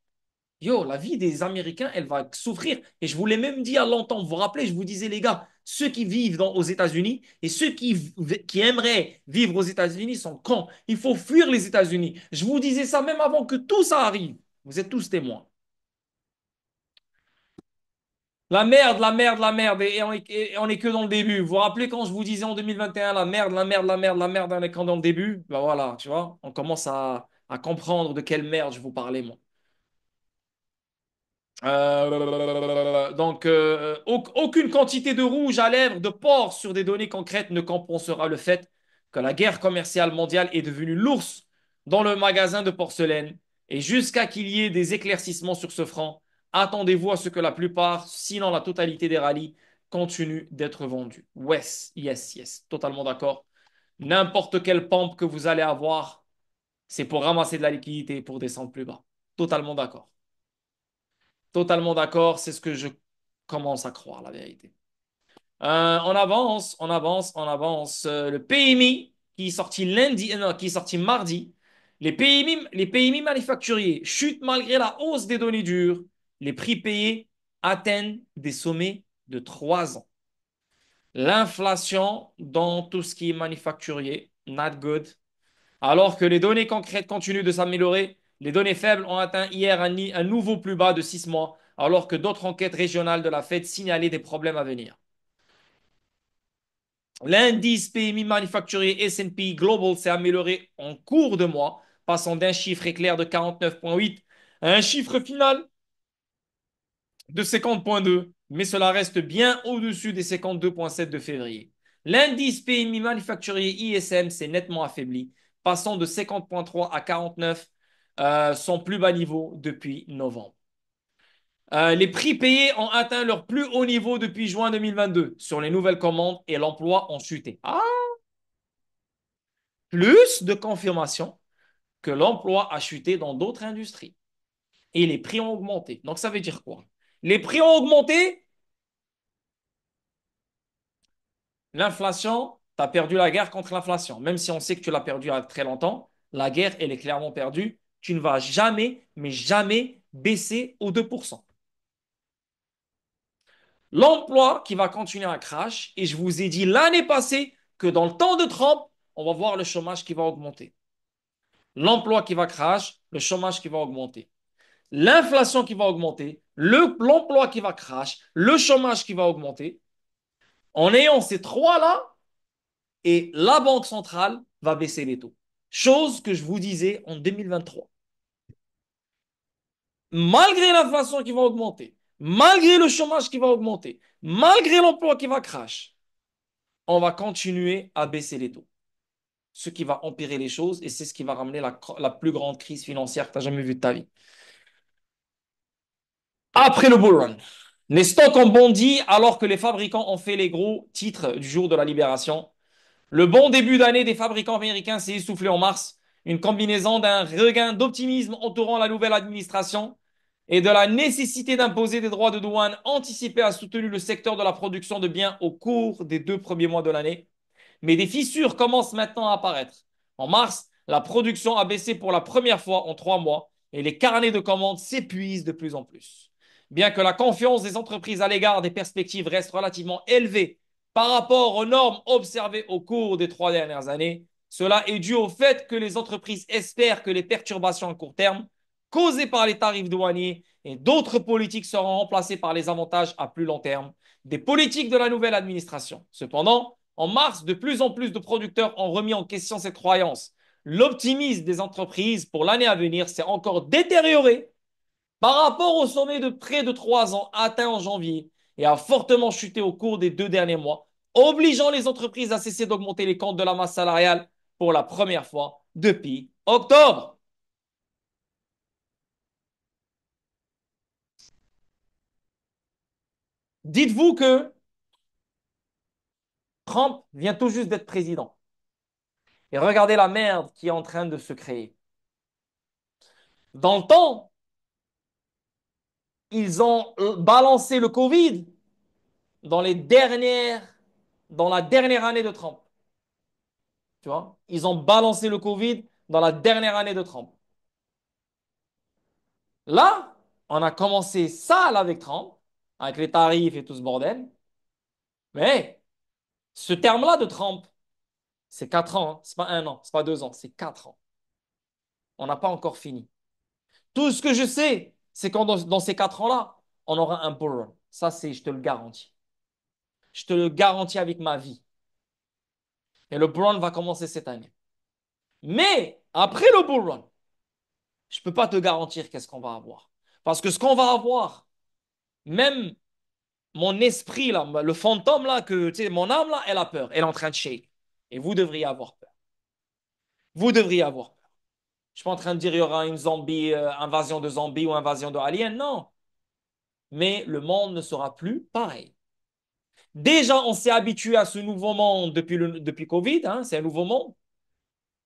Yo, la vie des Américains, elle va souffrir. Et je vous l'ai même dit à longtemps. Vous vous rappelez, je vous disais, les gars, ceux qui vivent aux États-Unis et ceux qui aimeraient vivre aux États-Unis sont cons. Il faut fuir les États-Unis. Je vous disais ça même avant que tout ça arrive. Vous êtes tous témoins. La merde, la merde, la merde. Et on est que dans le début. Vous vous rappelez quand je vous disais en 2021, la merde, la merde, la merde, la merde, on est quand dans le début? Ben voilà, tu vois, on commence à comprendre de quelle merde je vous parlais, moi. Aucune quantité de rouge à lèvres de porc sur des données concrètes ne compensera le fait que la guerre commerciale mondiale est devenue l'ours dans le magasin de porcelaine. Et jusqu'à qu'il y ait des éclaircissements sur ce front, attendez-vous à ce que la plupart, sinon la totalité des rallyes, continuent d'être vendus. Yes, yes, yes, totalement d'accord. N'importe quelle pompe que vous allez avoir, c'est pour ramasser de la liquidité et pour descendre plus bas. Totalement d'accord. Totalement d'accord, c'est ce que je commence à croire, la vérité. On avance, on avance, on avance. Le PMI qui est sorti lundi, non, qui est sorti mardi. Les PMI manufacturiers chutent malgré la hausse des données dures. Les prix payés atteignent des sommets de 3 ans. L'inflation dans tout ce qui est manufacturier, not good. Alors que les données concrètes continuent de s'améliorer, les données faibles ont atteint hier un nouveau plus bas de 6 mois, alors que d'autres enquêtes régionales de la Fed signalaient des problèmes à venir. L'indice PMI manufacturier S&P Global s'est amélioré en cours de mois, passant d'un chiffre éclair de 49,8 à un chiffre final de 50,2, mais cela reste bien au-dessus des 52,7 de février. L'indice PMI manufacturier ISM s'est nettement affaibli, passant de 50,3 à 49, son plus bas niveau depuis novembre. Les prix payés ont atteint leur plus haut niveau depuis juin 2022 sur les nouvelles commandes et l'emploi ont chuté. Ah, plus de confirmation que l'emploi a chuté dans d'autres industries et les prix ont augmenté. Donc ça veut dire quoi? Les prix ont augmenté. L'inflation, tu as perdu la guerre contre l'inflation. Même si on sait que tu l'as perdue à très longtemps, la guerre, elle est clairement perdue. Tu ne vas jamais, mais jamais baisser aux 2%. L'emploi qui va continuer à crash, et je vous ai dit l'année passée que dans le temps de Trump, on va voir le chômage qui va augmenter. L'emploi qui va crash, le chômage qui va augmenter. L'inflation qui va augmenter, l'emploi qui va crash, le chômage qui va augmenter. En ayant ces trois-là, et la Banque centrale va baisser les taux. Chose que je vous disais en 2023. Malgré l'inflation qui va augmenter, malgré le chômage qui va augmenter, malgré l'emploi qui va crash, on va continuer à baisser les taux. Ce qui va empirer les choses et c'est ce qui va ramener la plus grande crise financière que tu as jamais vue de ta vie. Après le bull run, les stocks ont bondi alors que les fabricants ont fait les gros titres du jour de la libération. Le bon début d'année des fabricants américains s'est essoufflé en mars, une combinaison d'un regain d'optimisme entourant la nouvelle administration et de la nécessité d'imposer des droits de douane anticipés a soutenu le secteur de la production de biens au cours des 2 premiers mois de l'année. Mais des fissures commencent maintenant à apparaître. En mars, la production a baissé pour la première fois en 3 mois et les carnets de commandes s'épuisent de plus en plus. Bien que la confiance des entreprises à l'égard des perspectives reste relativement élevée par rapport aux normes observées au cours des 3 dernières années, cela est dû au fait que les entreprises espèrent que les perturbations à court terme causées par les tarifs douaniers et d'autres politiques seront remplacées par les avantages à plus long terme des politiques de la nouvelle administration. Cependant, en mars, de plus en plus de producteurs ont remis en question cette croyance. L'optimisme des entreprises pour l'année à venir s'est encore détérioré par rapport au sommet de près de 3 ans atteint en janvier et a fortement chuté au cours des 2 derniers mois, obligeant les entreprises à cesser d'augmenter les comptes de la masse salariale pour la première fois depuis octobre. Dites-vous que Trump vient tout juste d'être président. Et regardez la merde qui est en train de se créer. Dans le temps, ils ont balancé le Covid dans dans la dernière année de Trump. Tu vois, ils ont balancé le Covid dans la dernière année de Trump. Là, on a commencé ça là, avec Trump, avec les tarifs et tout ce bordel. Mais ce terme-là de Trump, c'est 4 ans, hein. C'est pas 1 an, c'est pas 2 ans, c'est 4 ans. On n'a pas encore fini. Tout ce que je sais, c'est que dans ces 4 ans-là, on aura un bull run. Ça, c'est, je te le garantis. Je te le garantis avec ma vie. Et le bull run va commencer cette année. Mais après le bull run, je ne peux pas te garantir qu'est-ce qu'on va avoir. Parce que ce qu'on va avoir, même mon esprit, là, le fantôme, là, que, tu sais, mon âme, là, elle a peur. Elle est en train de shake. Et vous devriez avoir peur. Vous devriez avoir peur. Je ne suis pas en train de dire il y aura une zombie, invasion de zombies ou invasion de aliens. Non. Mais le monde ne sera plus pareil. Déjà, on s'est habitué à ce nouveau monde depuis Covid. Hein, c'est un nouveau monde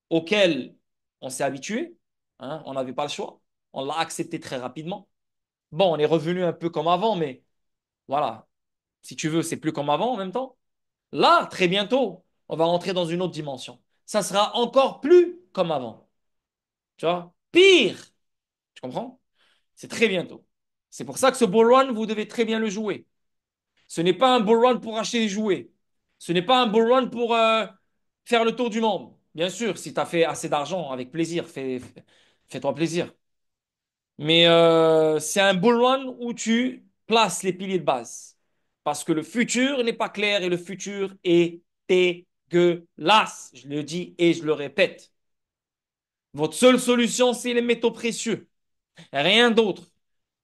auquel on s'est habitué. Hein, on n'avait pas le choix. On l'a accepté très rapidement. Bon, on est revenu un peu comme avant, mais voilà. Si tu veux, c'est plus comme avant en même temps. Là, très bientôt, on va rentrer dans une autre dimension. Ça sera encore plus comme avant. Tu vois? Pire. Tu comprends? C'est très bientôt. C'est pour ça que ce bull run, vous devez très bien le jouer. Ce n'est pas un bull run pour acheter des jouets. Ce n'est pas un bull run pour faire le tour du monde. Bien sûr, si tu as fait assez d'argent, avec plaisir, fais-toi plaisir. Mais c'est un bull run où tu places les piliers de base. Parce que le futur n'est pas clair et le futur est dégueulasse. Je le dis et je le répète. Votre seule solution, c'est les métaux précieux. Rien d'autre.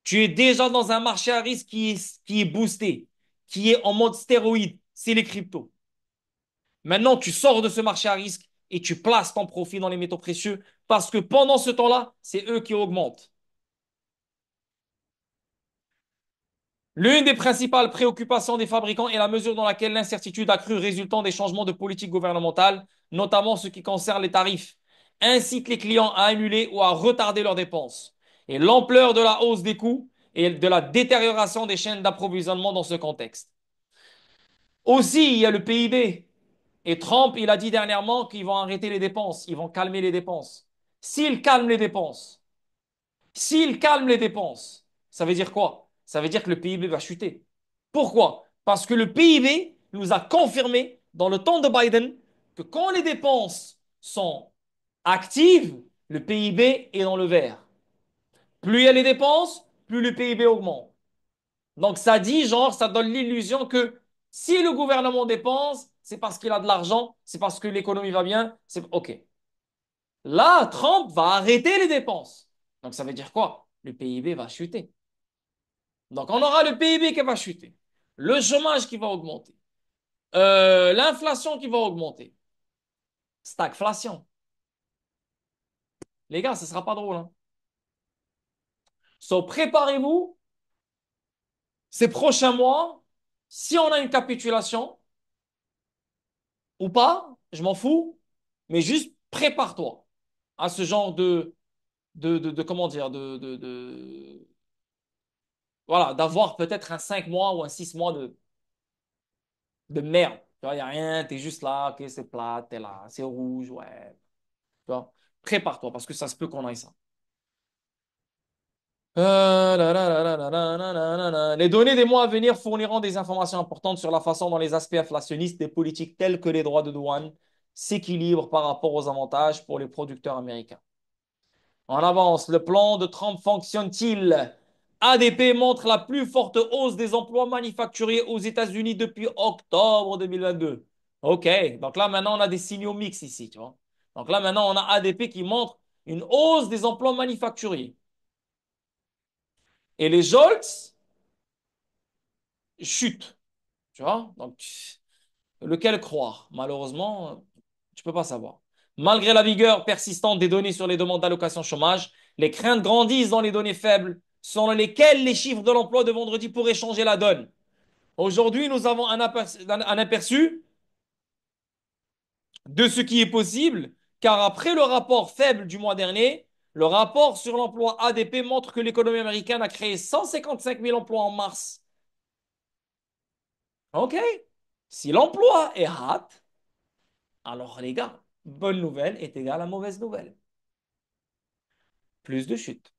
Tu es déjà dans un marché à risque qui est boosté, qui est en mode stéroïde. C'est les cryptos. Maintenant, tu sors de ce marché à risque et tu places ton profit dans les métaux précieux parce que pendant ce temps-là, c'est eux qui augmentent. L'une des principales préoccupations des fabricants est la mesure dans laquelle l'incertitude accrue résultant des changements de politique gouvernementale, notamment ce qui concerne les tarifs, incite les clients à annuler ou à retarder leurs dépenses. Et l'ampleur de la hausse des coûts et de la détérioration des chaînes d'approvisionnement dans ce contexte. Aussi, il y a le PIB. Et Trump, il a dit dernièrement qu'ils vont arrêter les dépenses, ils vont calmer les dépenses. S'ils calment les dépenses, S'il calme les dépenses, ça veut dire quoi? Ça veut dire que le PIB va chuter. Pourquoi? Parce que le PIB nous a confirmé dans le temps de Biden que quand les dépenses sont actives, le PIB est dans le vert. Plus il y a les dépenses, plus le PIB augmente. Donc ça dit, genre, ça donne l'illusion que si le gouvernement dépense, c'est parce qu'il a de l'argent, c'est parce que l'économie va bien, c'est OK. Là, Trump va arrêter les dépenses. Donc ça veut dire quoi? Le PIB va chuter. Donc on aura le PIB qui va chuter, le chômage qui va augmenter, l'inflation qui va augmenter. Stagflation. Les gars, ce ne sera pas drôle. Hein. So, préparez-vous ces prochains mois. Si on a une capitulation ou pas, je m'en fous, mais juste prépare-toi à ce genre comment dire, voilà, d'avoir peut-être un 5 mois ou un 6 mois de merde. Tu vois, il n'y a rien, tu es juste là, ok, c'est plat, tu es là, c'est rouge, ouais. Tu vois, prépare-toi parce que ça se peut qu'on aille ça. Les données des mois à venir fourniront des informations importantes sur la façon dont les aspects inflationnistes des politiques telles que les droits de douane s'équilibrent par rapport aux avantages pour les producteurs américains. En avance, le plan de Trump fonctionne-t-il? ADP montre la plus forte hausse des emplois manufacturiers aux États-Unis depuis octobre 2022. OK, donc là maintenant on a des signaux mixtes ici, tu vois. Donc là maintenant on a ADP qui montre une hausse des emplois manufacturiers. Et les JOLTS chutent, tu vois. Donc lequel croire? Malheureusement, tu peux pas savoir. Malgré la vigueur persistante des données sur les demandes d'allocation chômage, les craintes grandissent dans les données faibles, selon lesquelles les chiffres de l'emploi de vendredi pourraient changer la donne. Aujourd'hui, nous avons un aperçu de ce qui est possible, car après le rapport faible du mois dernier, le rapport sur l'emploi ADP montre que l'économie américaine a créé 155 000 emplois en mars. OK? Si l'emploi est hot, alors les gars, bonne nouvelle est égale à mauvaise nouvelle. Plus de chute.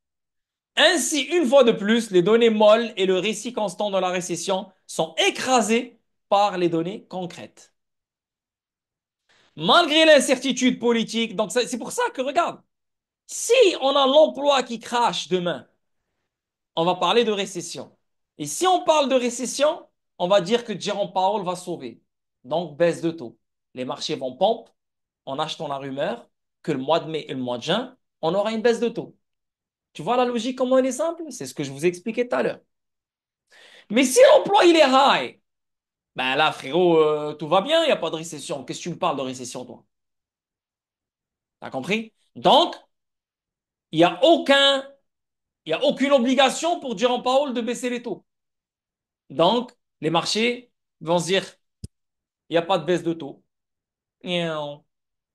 Ainsi, une fois de plus, les données molles et le récit constant de la récession sont écrasés par les données concrètes. Malgré l'incertitude politique, donc c'est pour ça que, regarde, si on a l'emploi qui crache demain, on va parler de récession. Et si on parle de récession, on va dire que Jérôme Powell va sauver. Donc, baisse de taux. Les marchés vont pompe en achetant la rumeur que le mois de mai et le mois de juin, on aura une baisse de taux. Tu vois la logique, comment elle est simple? C'est ce que je vous ai expliqué tout à l'heure. Mais si l'emploi, il est high, ben là, frérot, tout va bien, il n'y a pas de récession. Qu'est-ce que tu me parles de récession, toi? T'as compris? Donc, il n'y a aucun, il y a aucune obligation pour Jérôme Powell de baisser les taux. Donc, les marchés vont se dire, il n'y a pas de baisse de taux. Miaou.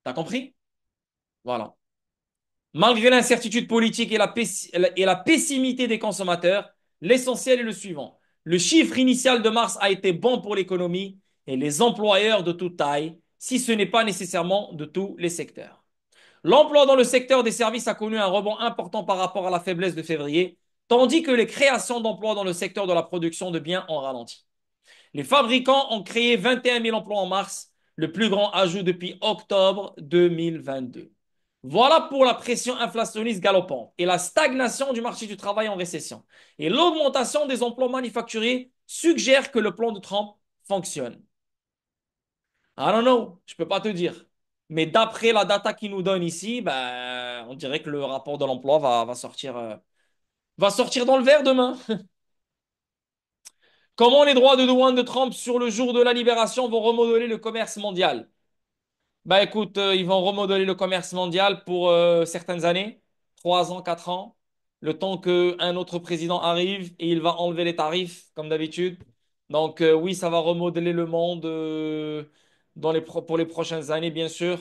T'as compris? Voilà. Malgré l'incertitude politique et la pessimité des consommateurs, l'essentiel est le suivant. Le chiffre initial de mars a été bon pour l'économie et les employeurs de toute taille, si ce n'est pas nécessairement de tous les secteurs. L'emploi dans le secteur des services a connu un rebond important par rapport à la faiblesse de février, tandis que les créations d'emplois dans le secteur de la production de biens ont ralenti. Les fabricants ont créé 21 000 emplois en mars, le plus grand ajout depuis octobre 2022. Voilà pour la pression inflationniste galopante et la stagnation du marché du travail en récession. Et l'augmentation des emplois manufacturiers suggère que le plan de Trump fonctionne. I don't know, je ne peux pas te dire. Mais d'après la data qu'il nous donne ici, ben, on dirait que le rapport de l'emploi va sortir dans le vert demain. Comment les droits de douane de Trump sur le jour de la libération vont remodeler le commerce mondial? Bah écoute, ils vont remodeler le commerce mondial pour certaines années, 3 ans, 4 ans, le temps qu'un autre président arrive et il va enlever les tarifs, comme d'habitude. Donc oui, ça va remodeler le monde pour les prochaines années, bien sûr.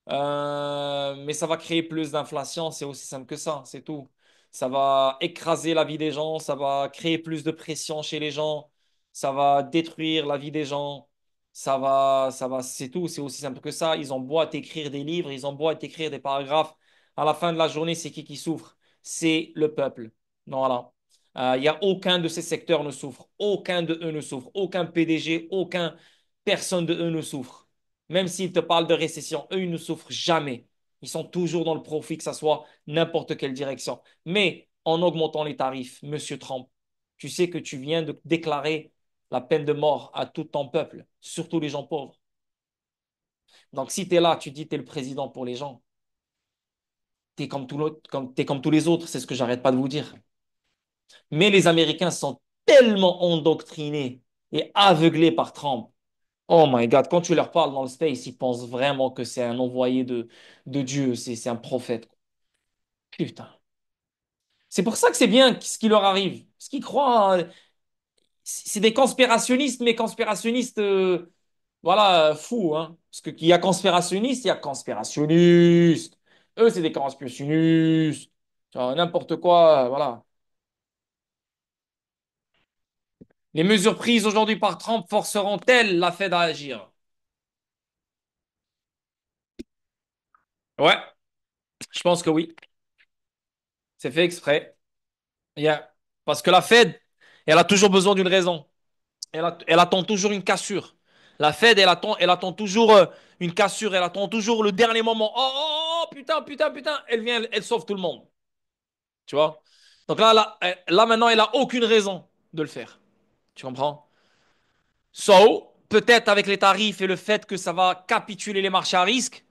Mais ça va créer plus d'inflation, c'est aussi simple que ça, c'est tout. Ça va écraser la vie des gens, ça va créer plus de pression chez les gens, ça va détruire la vie des gens. C'est tout, c'est aussi simple que ça. Ils ont beau à t'écrire des livres, ils ont beau à t'écrire des paragraphes. À la fin de la journée, c'est qui souffre? C'est le peuple. Voilà. Il y a aucun de ces secteurs ne souffre. Aucun de eux ne souffre. Aucun PDG, aucun personne de eux ne souffre. Même s'ils te parlent de récession, eux, ils ne souffrent jamais. Ils sont toujours dans le profit, que ça soit n'importe quelle direction. Mais en augmentant les tarifs, Monsieur Trump, tu sais que tu viens de déclarer la peine de mort à tout ton peuple, surtout les gens pauvres. Donc, si tu es là, tu dis que tu es le président pour les gens, t'es comme tous les autres, c'est ce que j'arrête pas de vous dire. Mais les Américains sont tellement endoctrinés et aveuglés par Trump. Oh my God, quand tu leur parles dans le space, ils pensent vraiment que c'est un envoyé de Dieu, c'est un prophète. Putain. C'est pour ça que c'est bien ce qui leur arrive. Parce qu'ils croient, c'est des conspirationnistes, mais conspirationnistes voilà, fou, hein. Parce qu'il y a conspirationnistes, il y a conspirationnistes. Eux, c'est des conspirationnistes. Genre, n'importe quoi, voilà. Les mesures prises aujourd'hui par Trump forceront-elles la Fed à agir? Ouais, je pense que oui. C'est fait exprès. Yeah. Parce que la Fed, elle a toujours besoin d'une raison. Elle attend toujours une cassure. La Fed, elle attend toujours une cassure. Elle attend toujours le dernier moment. Oh, oh, oh, putain, putain, putain. Elle vient, elle sauve tout le monde. Tu vois? Donc là, maintenant, elle n'a aucune raison de le faire. Tu comprends? So, peut-être avec les tarifs et le fait que ça va capituler les marchés à risque,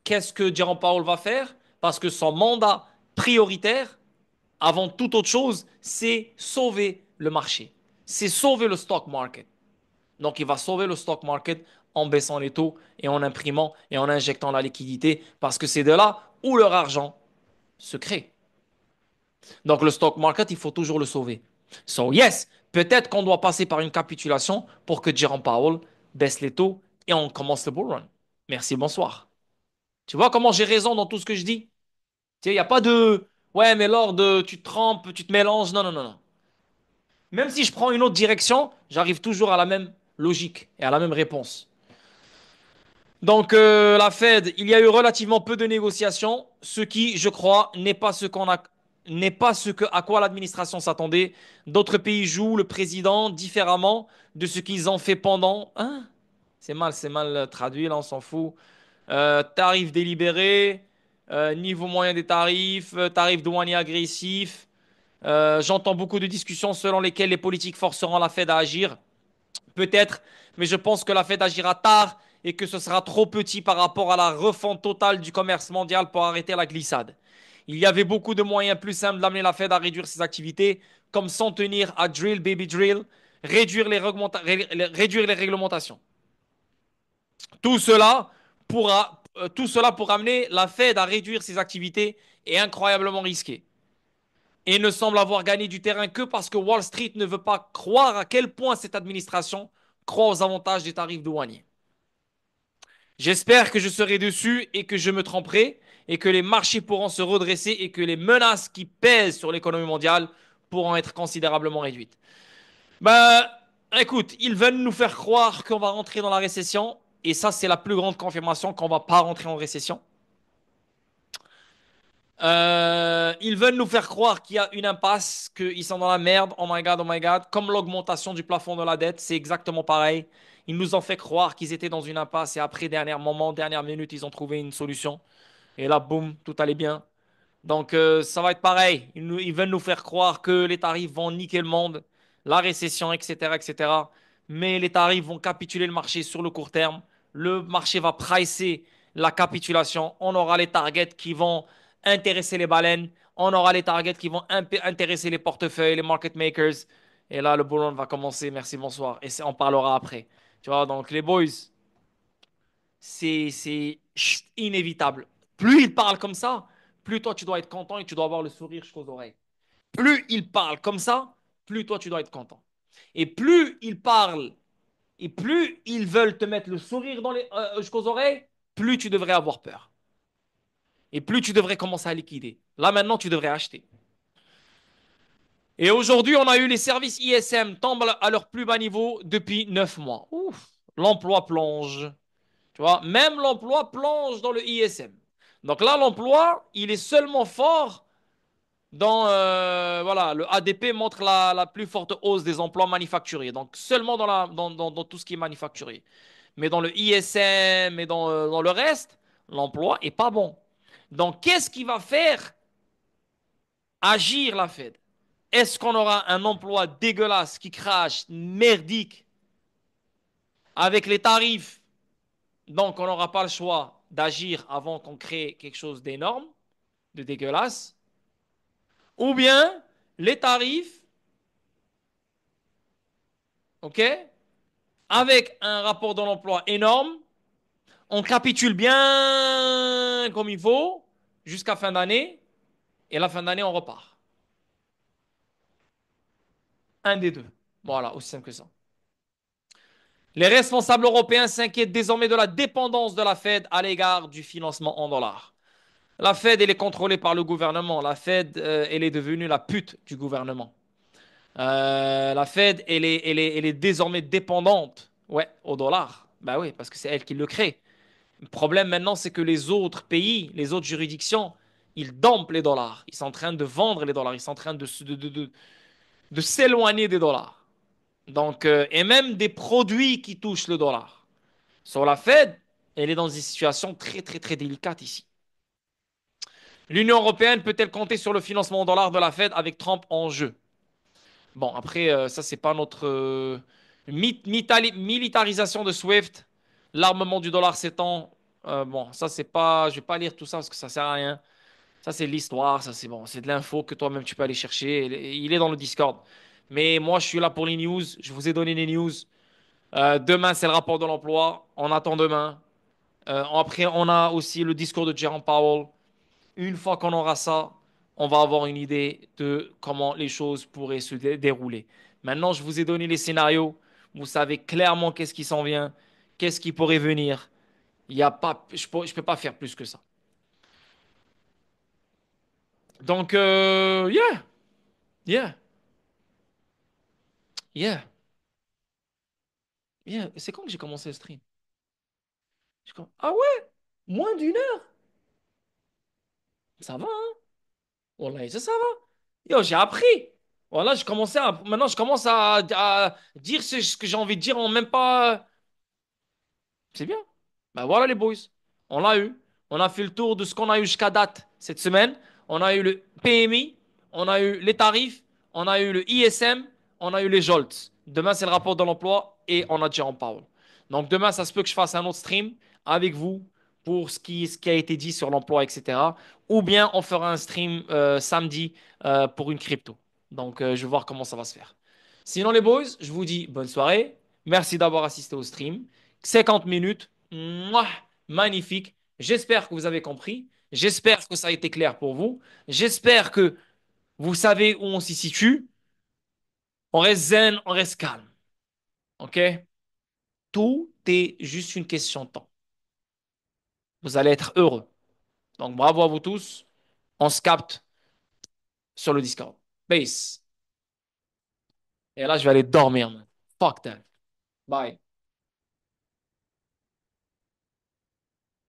qu'est-ce que Jérôme Powell va faire? Parce que son mandat prioritaire, avant toute autre chose, c'est sauver le marché. C'est sauver le stock market. Donc, il va sauver le stock market en baissant les taux et en imprimant et en injectant la liquidité parce que c'est de là où leur argent se crée. Donc le stock market, il faut toujours le sauver. So yes, peut-être qu'on doit passer par une capitulation pour que Jerome Powell baisse les taux et on commence le bull run. Merci, bonsoir. Tu vois comment j'ai raison dans tout ce que je dis? Tu sais, il n'y a pas de ouais, mais Lord, tu te trompes, tu te mélanges. Non, non, non, non. Même si je prends une autre direction, j'arrive toujours à la même logique et à la même réponse. Donc la Fed, il y a eu relativement peu de négociations, ce qui, je crois, n'est pas ce à quoi l'administration s'attendait. D'autres pays jouent le président différemment de ce qu'ils ont fait pendant. Hein? C'est mal traduit, là, on s'en fout. Tarifs délibérés, niveau moyen des tarifs, tarifs douaniers agressifs. J'entends beaucoup de discussions selon lesquelles les politiques forceront la Fed à agir. Peut-être, mais je pense que la Fed agira tard et que ce sera trop petit par rapport à la refonte totale du commerce mondial pour arrêter la glissade. Il y avait beaucoup de moyens plus simples d'amener la Fed à réduire ses activités, comme s'en tenir à drill baby drill, réduire les réglementations. Tout cela pour amener la Fed à réduire ses activités est incroyablement risqué et ne semble avoir gagné du terrain que parce que Wall Street ne veut pas croire à quel point cette administration croit aux avantages des tarifs douaniers. J'espère que je serai dessus et que je me tromperai et que les marchés pourront se redresser et que les menaces qui pèsent sur l'économie mondiale pourront être considérablement réduites. Bah, écoute, ils veulent nous faire croire qu'on va rentrer dans la récession et ça, c'est la plus grande confirmation qu'on va pas rentrer en récession. Ils veulent nous faire croire qu'il y a une impasse, qu'ils sont dans la merde. Oh my god, oh my god. Comme l'augmentation du plafond de la dette, c'est exactement pareil. Ils nous ont fait croire qu'ils étaient dans une impasse et après, dernier moment, dernière minute, ils ont trouvé une solution. Et là, boum, tout allait bien. Donc, ça va être pareil. Ils veulent nous faire croire que les tarifs vont niquer le monde, la récession, etc., etc. Mais les tarifs vont capituler le marché sur le court terme. Le marché va pricer la capitulation. On aura les targets qui vont intéresser les baleines. On aura les targets qui vont intéresser les portefeuilles, les market makers. Et là, le bull va commencer. Merci, bonsoir. Et on parlera après. Tu vois, donc les boys, c'est inévitable. Plus il parle comme ça, plus toi tu dois être content et tu dois avoir le sourire jusqu'aux oreilles. Plus il parle comme ça, plus toi tu dois être content. Et plus il parle et plus ils veulent te mettre le sourire jusqu'aux oreilles, plus tu devrais avoir peur. Et plus tu devrais commencer à liquider. Là maintenant, tu devrais acheter. Et aujourd'hui, on a eu les services ISM tombent à leur plus bas niveau depuis 9 mois. Ouf, l'emploi plonge. Tu vois, même l'emploi plonge dans le ISM. Donc là, l'emploi, il est seulement fort dans, voilà, le ADP montre la plus forte hausse des emplois manufacturiers. Donc seulement dans tout ce qui est manufacturier. Mais dans le ISM et dans le reste, l'emploi est pas bon. Donc qu'est-ce qui va faire agir la Fed? Est-ce qu'on aura un emploi dégueulasse qui crache, merdique, avec les tarifs? Donc, on n'aura pas le choix d'agir avant qu'on crée quelque chose d'énorme, de dégueulasse. Ou bien, les tarifs, OK, avec un rapport de l'emploi énorme, on capitule bien comme il faut jusqu'à fin d'année. Et la fin d'année, on repart. Un des deux. Voilà, aussi simple que ça. Les responsables européens s'inquiètent désormais de la dépendance de la Fed à l'égard du financement en dollars. La Fed, elle est contrôlée par le gouvernement. La Fed, elle est devenue la pute du gouvernement. La Fed, elle est désormais dépendante, ouais, au dollar. Bah oui, parce que c'est elle qui le crée. Le problème maintenant, c'est que les autres pays, les autres juridictions, ils dompent les dollars. Ils sont en train de vendre les dollars. Ils sont en train de s'éloigner des dollars. Donc, et même des produits qui touchent le dollar. Sur la Fed, elle est dans une situation très, très, très délicate ici. L'Union européenne peut-elle compter sur le financement en dollars de la Fed avec Trump en jeu? Bon, après, ça, c'est pas notre militarisation de SWIFT, l'armement du dollar s'étend. Bon, ça, c'est pas. Je vais pas lire tout ça parce que ça sert à rien. Ça, c'est de l'histoire. Ça, c'est bon. C'est de l'info que toi-même, tu peux aller chercher. Il est dans le Discord. Mais moi, je suis là pour les news. Je vous ai donné les news. Demain, c'est le rapport de l'emploi. On attend demain. Après, on a aussi le discours de Jerome Powell. Une fois qu'on aura ça, on va avoir une idée de comment les choses pourraient se dérouler. Maintenant, je vous ai donné les scénarios. Vous savez clairement qu'est-ce qui s'en vient, qu'est-ce qui pourrait venir. Il y a pas, je peux pas faire plus que ça. Donc, yeah, yeah, yeah, yeah. C'est quand que j'ai commencé le stream? Ah ouais, moins d'une heure. Ça va, hein? Wallah, ça va. Yo, j'ai appris. Voilà, maintenant, je commence à dire ce que j'ai envie de dire en même pas. C'est bien. Ben voilà les boys. On l'a eu. On a fait le tour de ce qu'on a eu jusqu'à date cette semaine. On a eu le PMI. on a eu les tarifs, on a eu le ISM, on a eu les JOLTS. Demain, c'est le rapport de l'emploi et on a Jérôme Powell. Donc demain, ça se peut que je fasse un autre stream avec vous pour ce qui a été dit sur l'emploi, etc. Ou bien on fera un stream samedi pour une crypto. Donc je vais voir comment ça va se faire. Sinon, les boys, je vous dis bonne soirée. Merci d'avoir assisté au stream. 50 minutes. Mouah, magnifique. J'espère que vous avez compris. J'espère que ça a été clair pour vous. J'espère que vous savez où on s'y situe. On reste zen, on reste calme. OK? Tout est juste une question de temps. Vous allez être heureux. Donc, bravo à vous tous. On se capte sur le Discord. Peace. Et là, je vais aller dormir, man. Fuck that. Bye.